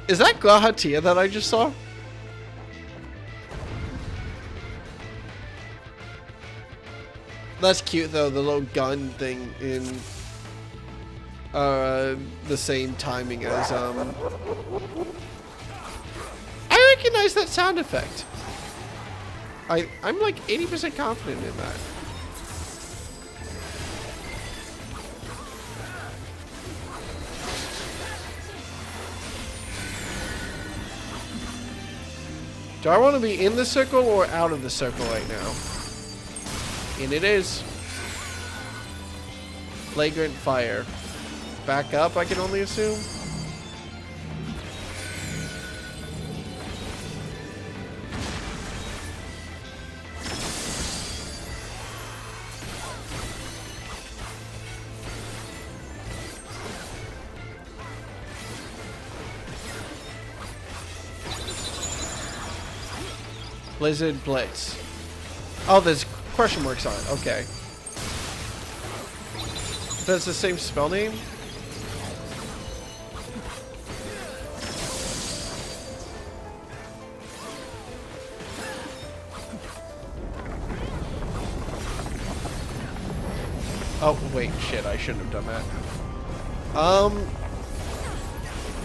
Is that Grahatia that I just saw? That's cute though, the little gun thing in the same timing as recognize that sound effect. I'm like 80% confident in that. Do I want to be in the circle or out of the circle right now? And it is. Flagrant fire. Back up, I can only assume. Blizzard Blitz. Oh, there's question marks on it. Okay. That's the same spell name? Oh, wait, shit, I shouldn't have done that.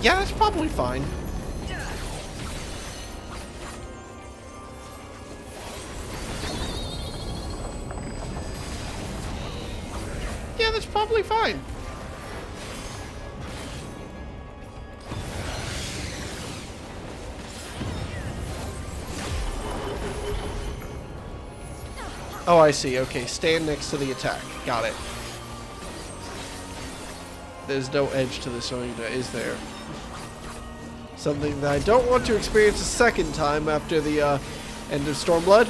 Yeah, that's probably fine. Yeah, that's probably fine. Oh, I see. Okay, stand next to the attack. Got it. There's no edge to this arena, is there? Something that I don't want to experience a second time after the end of Stormblood.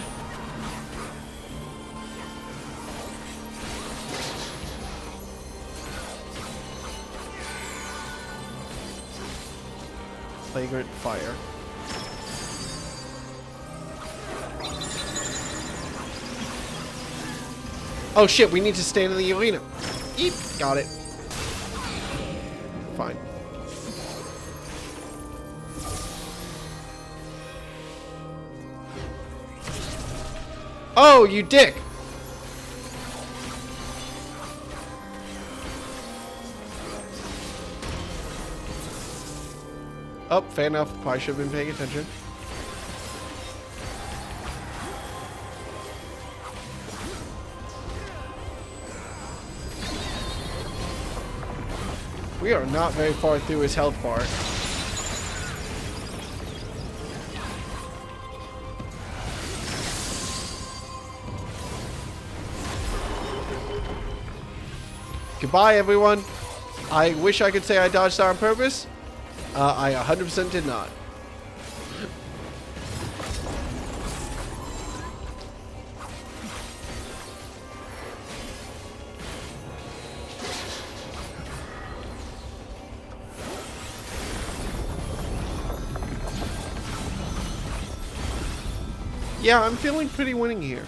Flagrant fire. Oh shit, we need to stand in the arena. Eep, got it. Fine. Oh, you dick! Oh, fair enough. Probably should have been paying attention. We are not very far through his health bar. Goodbye, everyone. I wish I could say I dodged that on purpose. I 100% did not. Yeah, I'm feeling pretty winning here.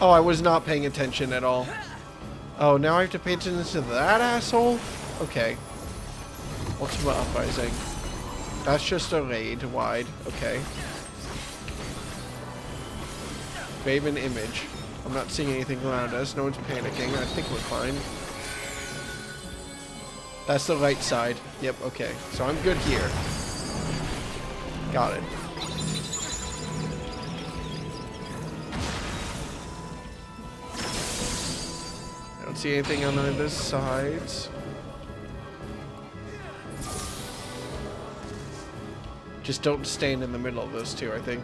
Oh, I was not paying attention at all. Oh, now I have to pay attention to that asshole? Okay. Ultimate Uprising. That's just a raid wide. Okay. Raven Image. I'm not seeing anything around us. No one's panicking. I think we're fine. That's the right side. Yep, okay. So I'm good here. Got it. I don't see anything on either sides. Just don't stand in the middle of those two, I think.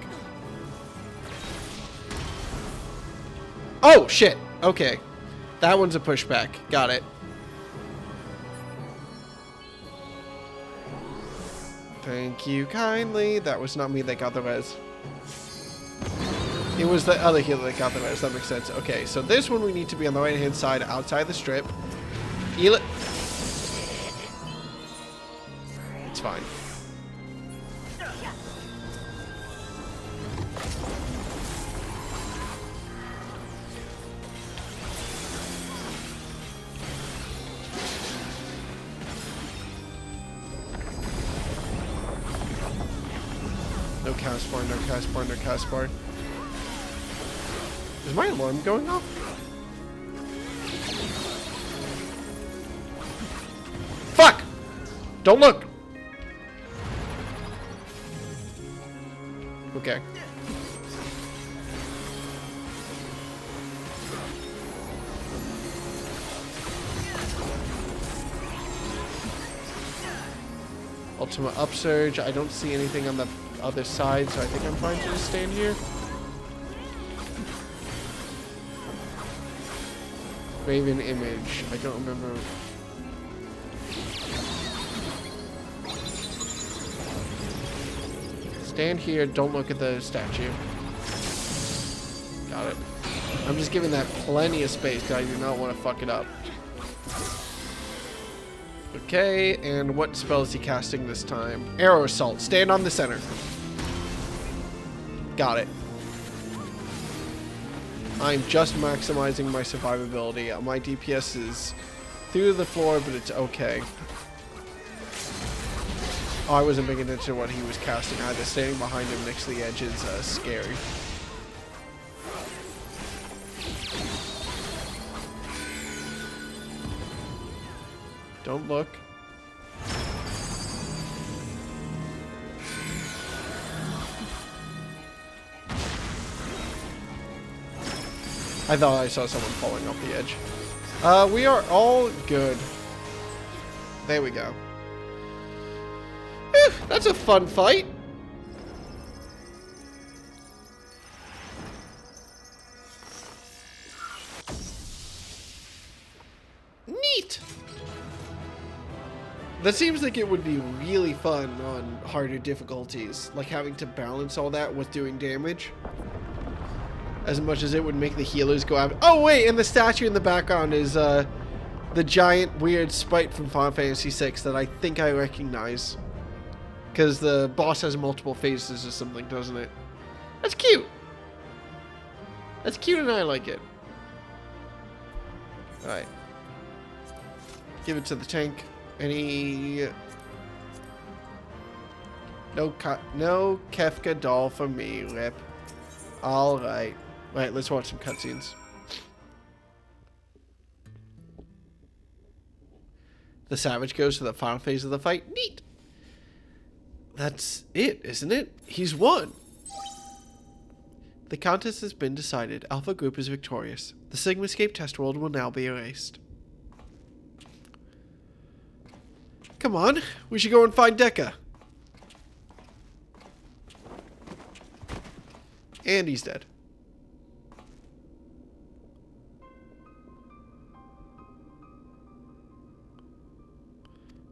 Oh, shit. Okay. That one's a pushback. Got it. Thank you kindly. That was not me that got the res. It was the other healer that got the res. That makes sense. Okay, so this one we need to be on the right-hand side outside the strip. Heal it. It's fine. No cast bar, no cast bar, no cast bar. Is my alarm going off? Don't look! Okay. Ultimate upsurge. I don't see anything on the other side, so I think I'm fine to just stand here. Raven image. I don't remember. Stand here. Don't look at the statue. Got it. I'm just giving that plenty of space because I do not want to fuck it up. Okay, and what spell is he casting this time? Arrow Assault. Stand on the center. Got it. I'm just maximizing my survivability. My DPS is through the floor, but it's okay. Oh, I wasn't paying attention to what he was casting either. Standing behind him next to the edge is scary. Don't look. I thought I saw someone falling off the edge. We are all good. There we go. Whew, that's a fun fight. Neat. That seems like it would be really fun on harder difficulties, like having to balance all that with doing damage. As much as it would make the healers go out. Oh wait, and the statue in the background is the giant weird sprite from Final Fantasy VI that I think I recognize. Because the boss has multiple faces or something, doesn't it? That's cute. That's cute and I like it. Alright. Give it to the tank. Any... No Kefka doll for me, Rip. Alright. Right, let's watch some cutscenes. The Savage goes to the final phase of the fight. Neat! That's it, isn't it? He's won! The contest has been decided. Alpha Group is victorious. The Sigmascape test world will now be erased. Come on, we should go and find Dekka. And he's dead.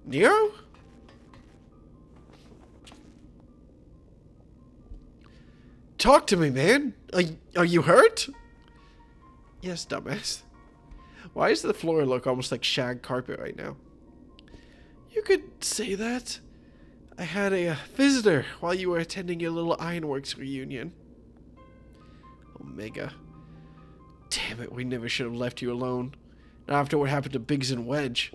Nero? Talk to me, man. Are you hurt? Yes, dumbass. Why does the floor look almost like shag carpet right now? You could say that. I had a visitor while you were attending your little Ironworks reunion. Omega. Damn it, we never should have left you alone. Not after what happened to Biggs and Wedge.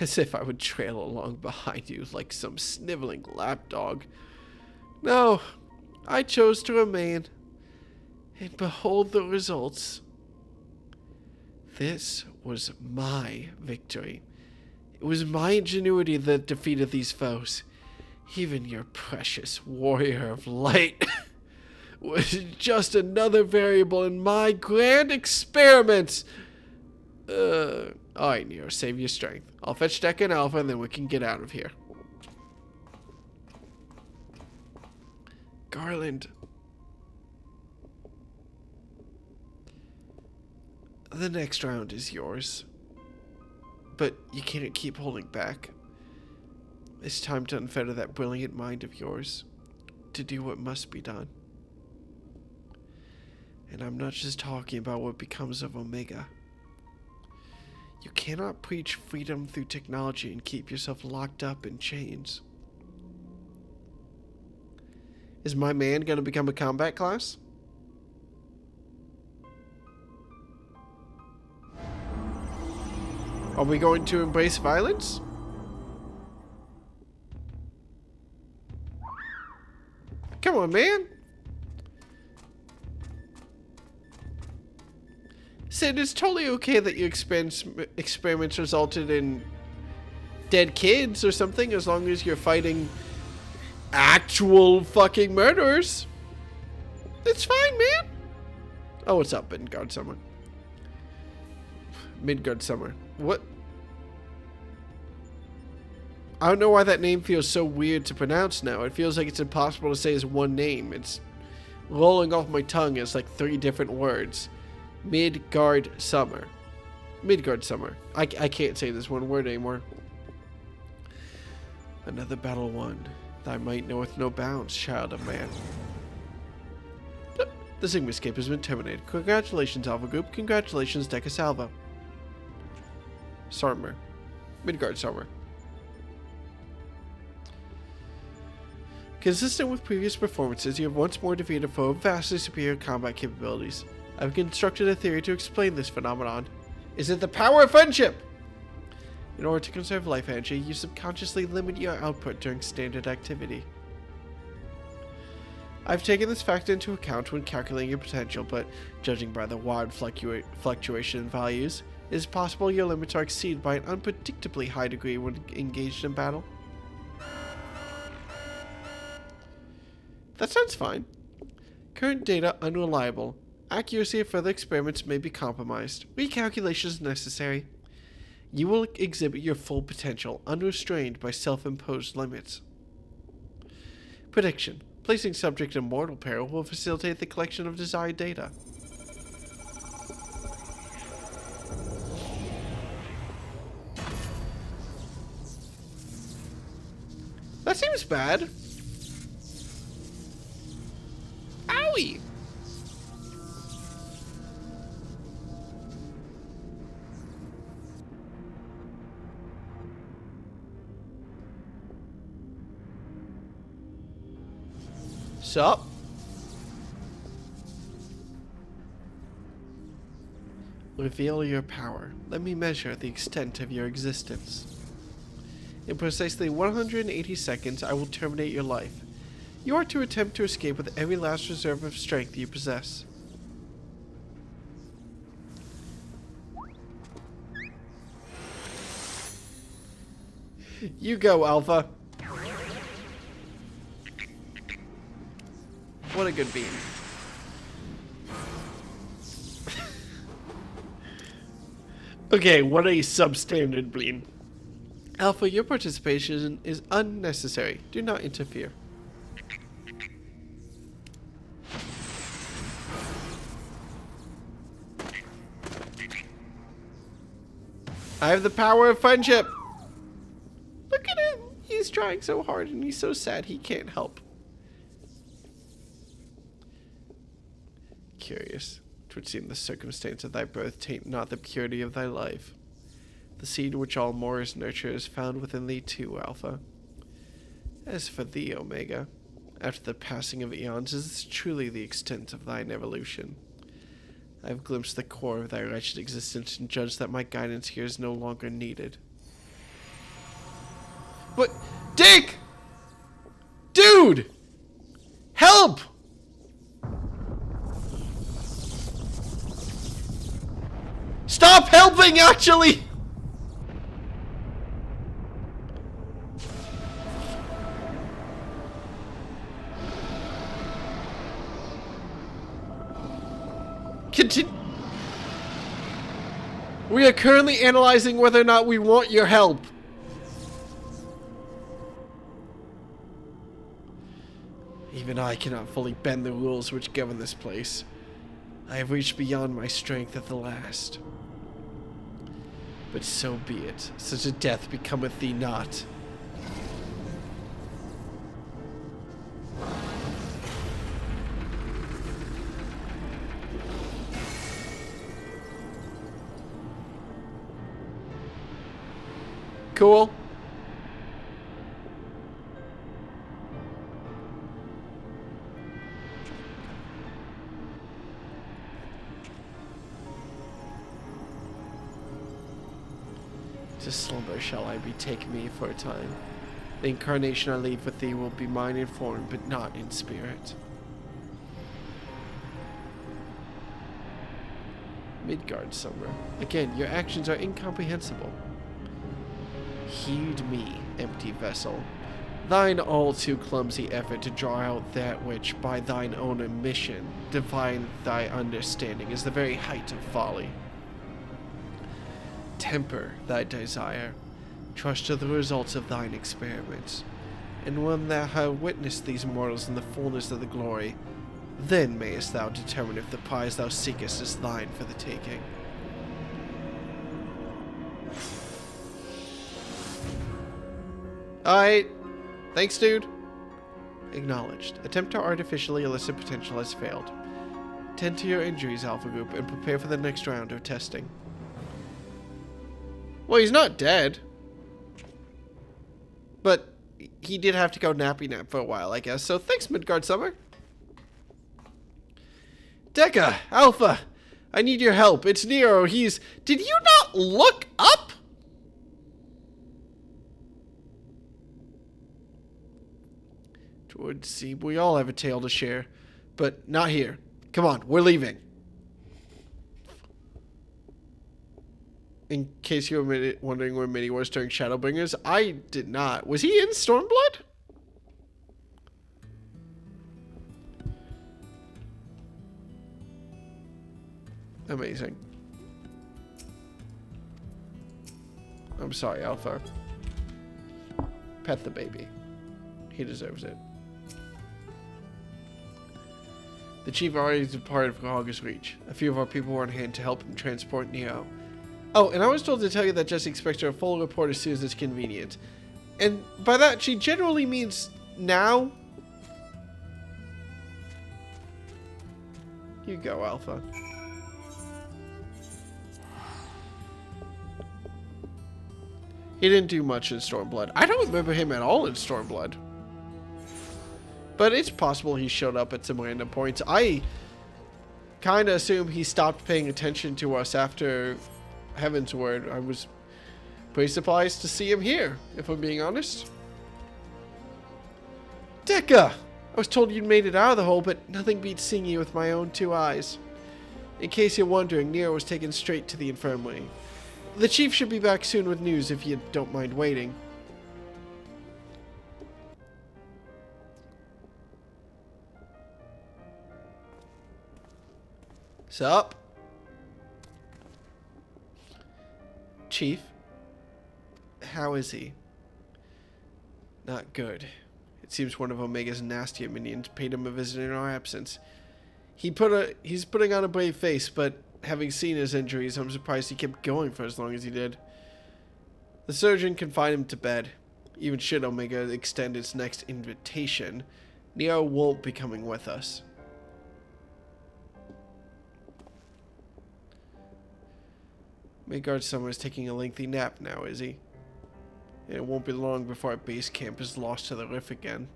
As if I would trail along behind you like some sniveling lapdog. No, I chose to remain. And behold the results. This was my victory. It was my ingenuity that defeated these foes. Even your precious warrior of light was just another variable in my grand experiments. Alright, Nero, save your strength. I'll fetch Dekka and Alpha and then we can get out of here. Garland. The next round is yours. But you can't keep holding back. It's time to unfetter that brilliant mind of yours. To do what must be done. And I'm not just talking about what becomes of Omega. You cannot preach freedom through technology and keep yourself locked up in chains. Is my man going to become a combat class? Are we going to embrace violence? Come on, man. Said it's totally okay that your experiments resulted in dead kids or something, as long as you're fighting actual fucking murderers. It's fine, man. Oh, what's up, Midgard Summer? Midgard Summer. What? I don't know why that name feels so weird to pronounce now. It feels like it's impossible to say as one name. It's rolling off my tongue as like 3 different words. Midgard Summer. Midgard Summer. I can't say this one word anymore. Another battle won. Thy might knoweth no bounds, child of man. The Sigma escape has been terminated. Congratulations, Alpha Group. Congratulations, Deca Salva. Summer. Midgard Summer. Consistent with previous performances, you have once more defeated a foe of vastly superior combat capabilities. I've constructed a theory to explain this phenomenon. Is it the power of friendship? In order to conserve life energy, you subconsciously limit your output during standard activity. I've taken this fact into account when calculating your potential, but judging by the wild fluctuation in values, it is possible your limits are exceeded by an unpredictably high degree when engaged in battle. That sounds fine. Current data unreliable. Accuracy of further experiments may be compromised. Recalculations necessary. You will exhibit your full potential, unrestrained by self-imposed limits. Prediction. Placing subject in mortal peril will facilitate the collection of desired data. That seems bad. Owie! Sup? Reveal your power. Let me measure the extent of your existence. In precisely 180 seconds, I will terminate your life. You are to attempt to escape with every last reserve of strength you possess. You go, Alpha. What a good beam. Okay, what a substandard beam. Alpha, your participation is unnecessary. Do not interfere. I have the power of friendship. Look at him. He's trying so hard and he's so sad he can't help. Curious. 'Twould seem the circumstance of thy birth taint not the purity of thy life. The seed which all Moors nurture is found within thee too, Alpha. As for thee, Omega, after the passing of eons, is this truly the extent of thine evolution? I have glimpsed the core of thy wretched existence and judged that my guidance here is no longer needed. What? Dick! Dude! Help! Stop helping, actually! Continue. We are currently analyzing whether or not we want your help. Even I cannot fully bend the rules which govern this place. I have reached beyond my strength at the last. But so be it. Such a death becometh thee not. Cool. To slumber shall I betake me for a time. The incarnation I leave with thee will be mine in form, but not in spirit. Midgard Summer. Again, your actions are incomprehensible. Heed me, empty vessel. Thine all too clumsy effort to draw out that which, by thine own omission, define thy understanding is the very height of folly. Temper thy desire. Trust to the results of thine experiments. And when thou hast witnessed these mortals in the fullness of the glory, then mayest thou determine if the prize thou seekest is thine for the taking. Alright. Thanks, dude. Acknowledged. Attempt to artificially elicit potential has failed. Tend to your injuries, Alpha Group, and prepare for the next round of testing. Well, he's not dead. But he did have to go nappy nap for a while, I guess. So thanks, Midgard Summer. Deca, Alpha, I need your help. It's Nero. He's... Did you not look up? George, see, we all have a tale to share. But not here. Come on, we're leaving. In case you were wondering where Minnie was during Shadowbringers, I did not. Was he in Stormblood? Amazing. I'm sorry, Alpha. Pet the baby. He deserves it. The chief already departed from August Reach. A few of our people were on hand to help him transport Neo. Oh, and I was told to tell you that Jesse expects a full report as soon as it's convenient. And by that, she generally means now. You go, Alpha. He didn't do much in Stormblood. I don't remember him at all in Stormblood. But it's possible he showed up at some random points. I kind of assume he stopped paying attention to us after Heaven's Word. I was pretty surprised to see him here, if I'm being honest. Deca! I was told you'd made it out of the hole, but nothing beats seeing you with my own two eyes. In case you're wondering, Nero was taken straight to the infirmary. The chief should be back soon with news if you don't mind waiting. Sup? Chief? How is he? Not good. It seems one of Omega's nastier minions paid him a visit in our absence. He's putting on a brave face, but having seen his injuries, I'm surprised he kept going for as long as he did. The surgeon confined him to bed. Even should Omega extend its next invitation, Neo won't be coming with us. Midgard Summer is taking a lengthy nap now, is he? And it won't be long before our base camp is lost to the rift again.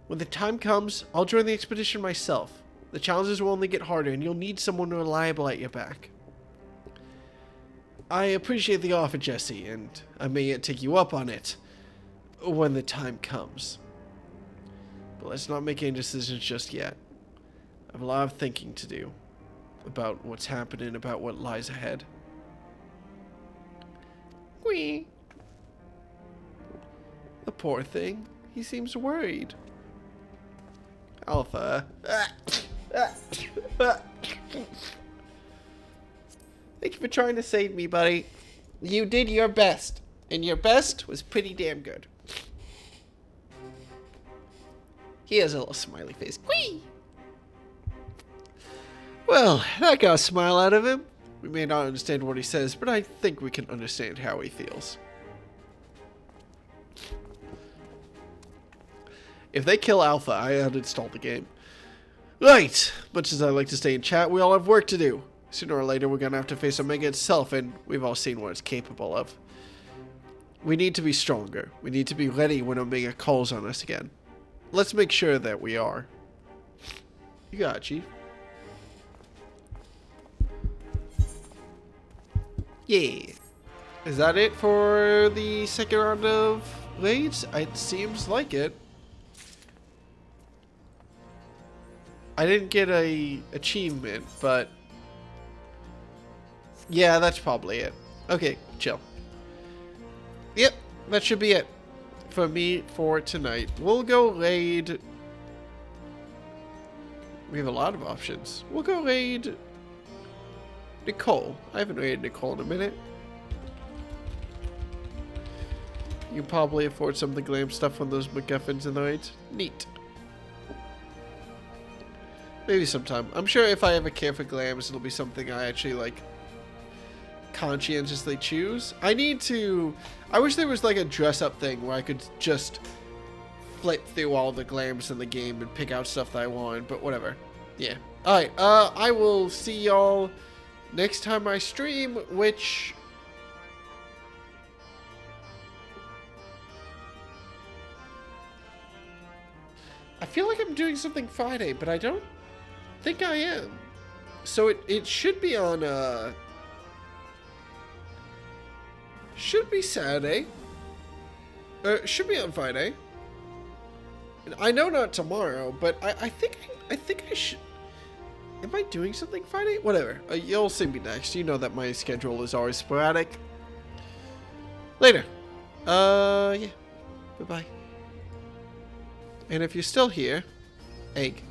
When the time comes, I'll join the expedition myself. The challenges will only get harder, and you'll need someone reliable at your back. I appreciate the offer, Jesse, and I may yet take you up on it when the time comes. But let's not make any decisions just yet. I have a lot of thinking to do about what's happening, about what lies ahead. Whee! The poor thing. He seems worried. Alpha. Thank you for trying to save me, buddy. You did your best. And your best was pretty damn good. He has a little smiley face. Whee! Well, that got a smile out of him. We may not understand what he says, but I think we can understand how he feels. If they kill Alpha, I uninstall the game. Right! Much as I like to stay in chat, we all have work to do. Sooner or later, we're gonna have to face Omega itself, and we've all seen what it's capable of. We need to be stronger. We need to be ready when Omega calls on us again. Let's make sure that we are. You got it, Chief. Yeah. Is that it for the second round of raids? It seems like it. I didn't get a achievement, but yeah, that's probably it. Okay, chill. Yep, that should be it for me for tonight. We'll go raid. We have a lot of options. We'll go raid Nicole. I haven't raided Nicole in a minute. You can probably afford some of the glam stuff on those MacGuffins in the raids. Neat. Maybe sometime. I'm sure if I ever care for glams, it'll be something I actually, like, conscientiously choose. I wish there was, like, a dress-up thing where I could just flip through all the glams in the game and pick out stuff that I wanted, but whatever. Yeah. Alright, I will see y'all next time I stream, which... I feel like I'm doing something Friday, but I don't think I am. So it should be on, should be Saturday. Should be on Friday. I know not tomorrow, but I think I should. Am I doing something Friday? Whatever. You'll see me next. You know that my schedule is always sporadic. Later. Yeah. Bye-bye. And if you're still here, egg.